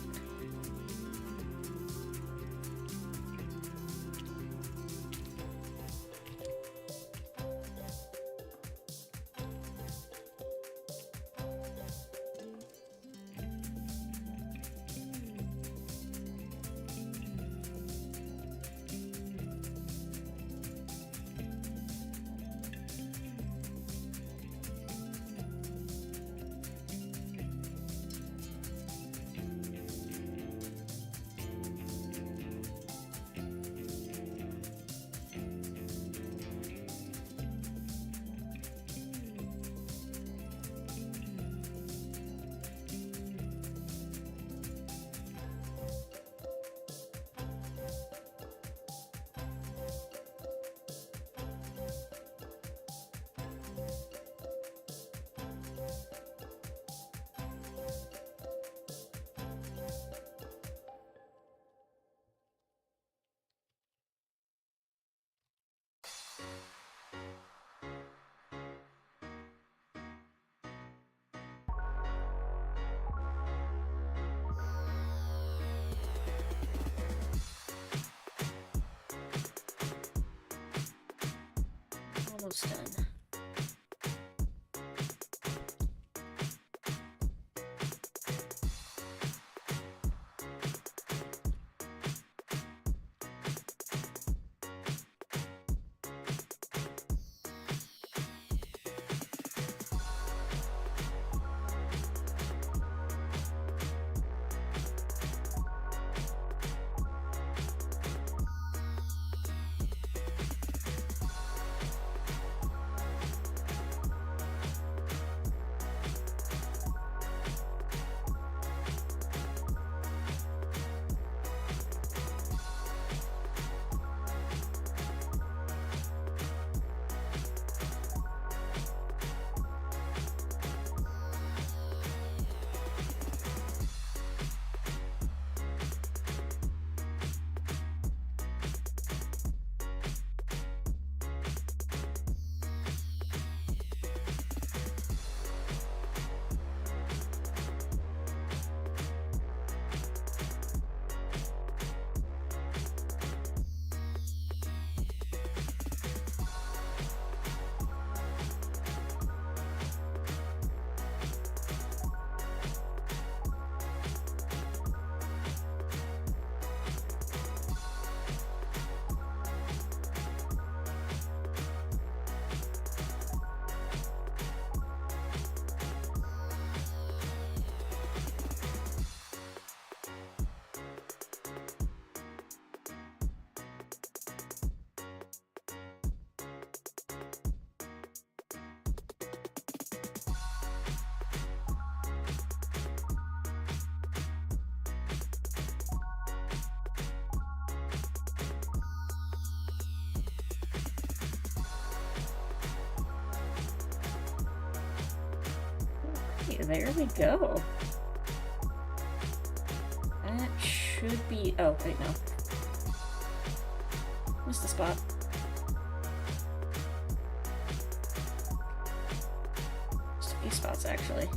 almost done. There we go. That should be... Oh, wait, no. Missed a spot. Just a few spots, actually.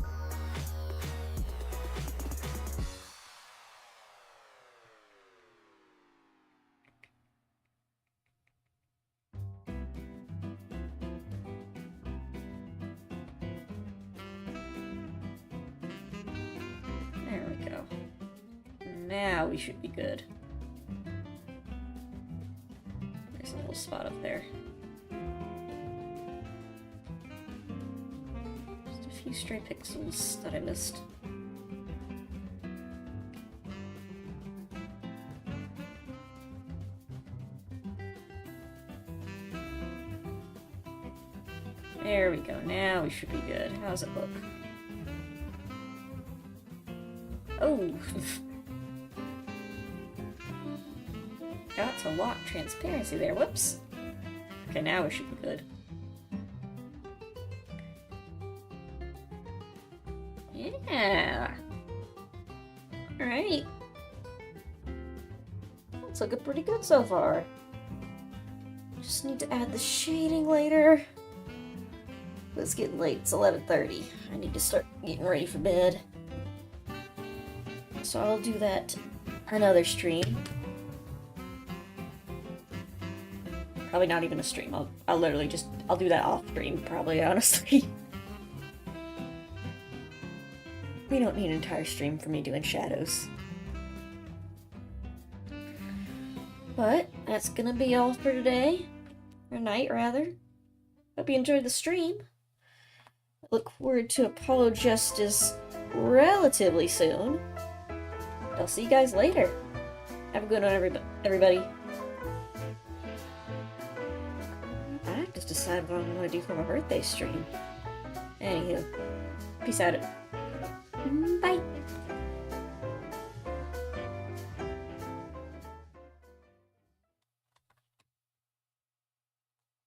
Now we should be good. There's a little spot up there. Just a few stray pixels that I missed. There we go. Now we should be good. How's it look? Oh! Got to lock transparency there. Whoops. Okay, now we should be good. Yeah. Alright. That's looking pretty good so far. Just need to add the shading later. It's getting late. It's 11:30. I need to start getting ready for bed. So I'll do that another stream. Probably not even a stream. I'll literally just... I'll do that off stream, probably, honestly. We don't need an entire stream for me doing shadows. But, that's gonna be all for today. Or night, rather. Hope you enjoyed the stream. I look forward to Apollo Justice relatively soon. I'll see you guys later. Have a good one, everybody. I just decided what I'm going to do for my birthday stream. Anywho, peace out. Bye.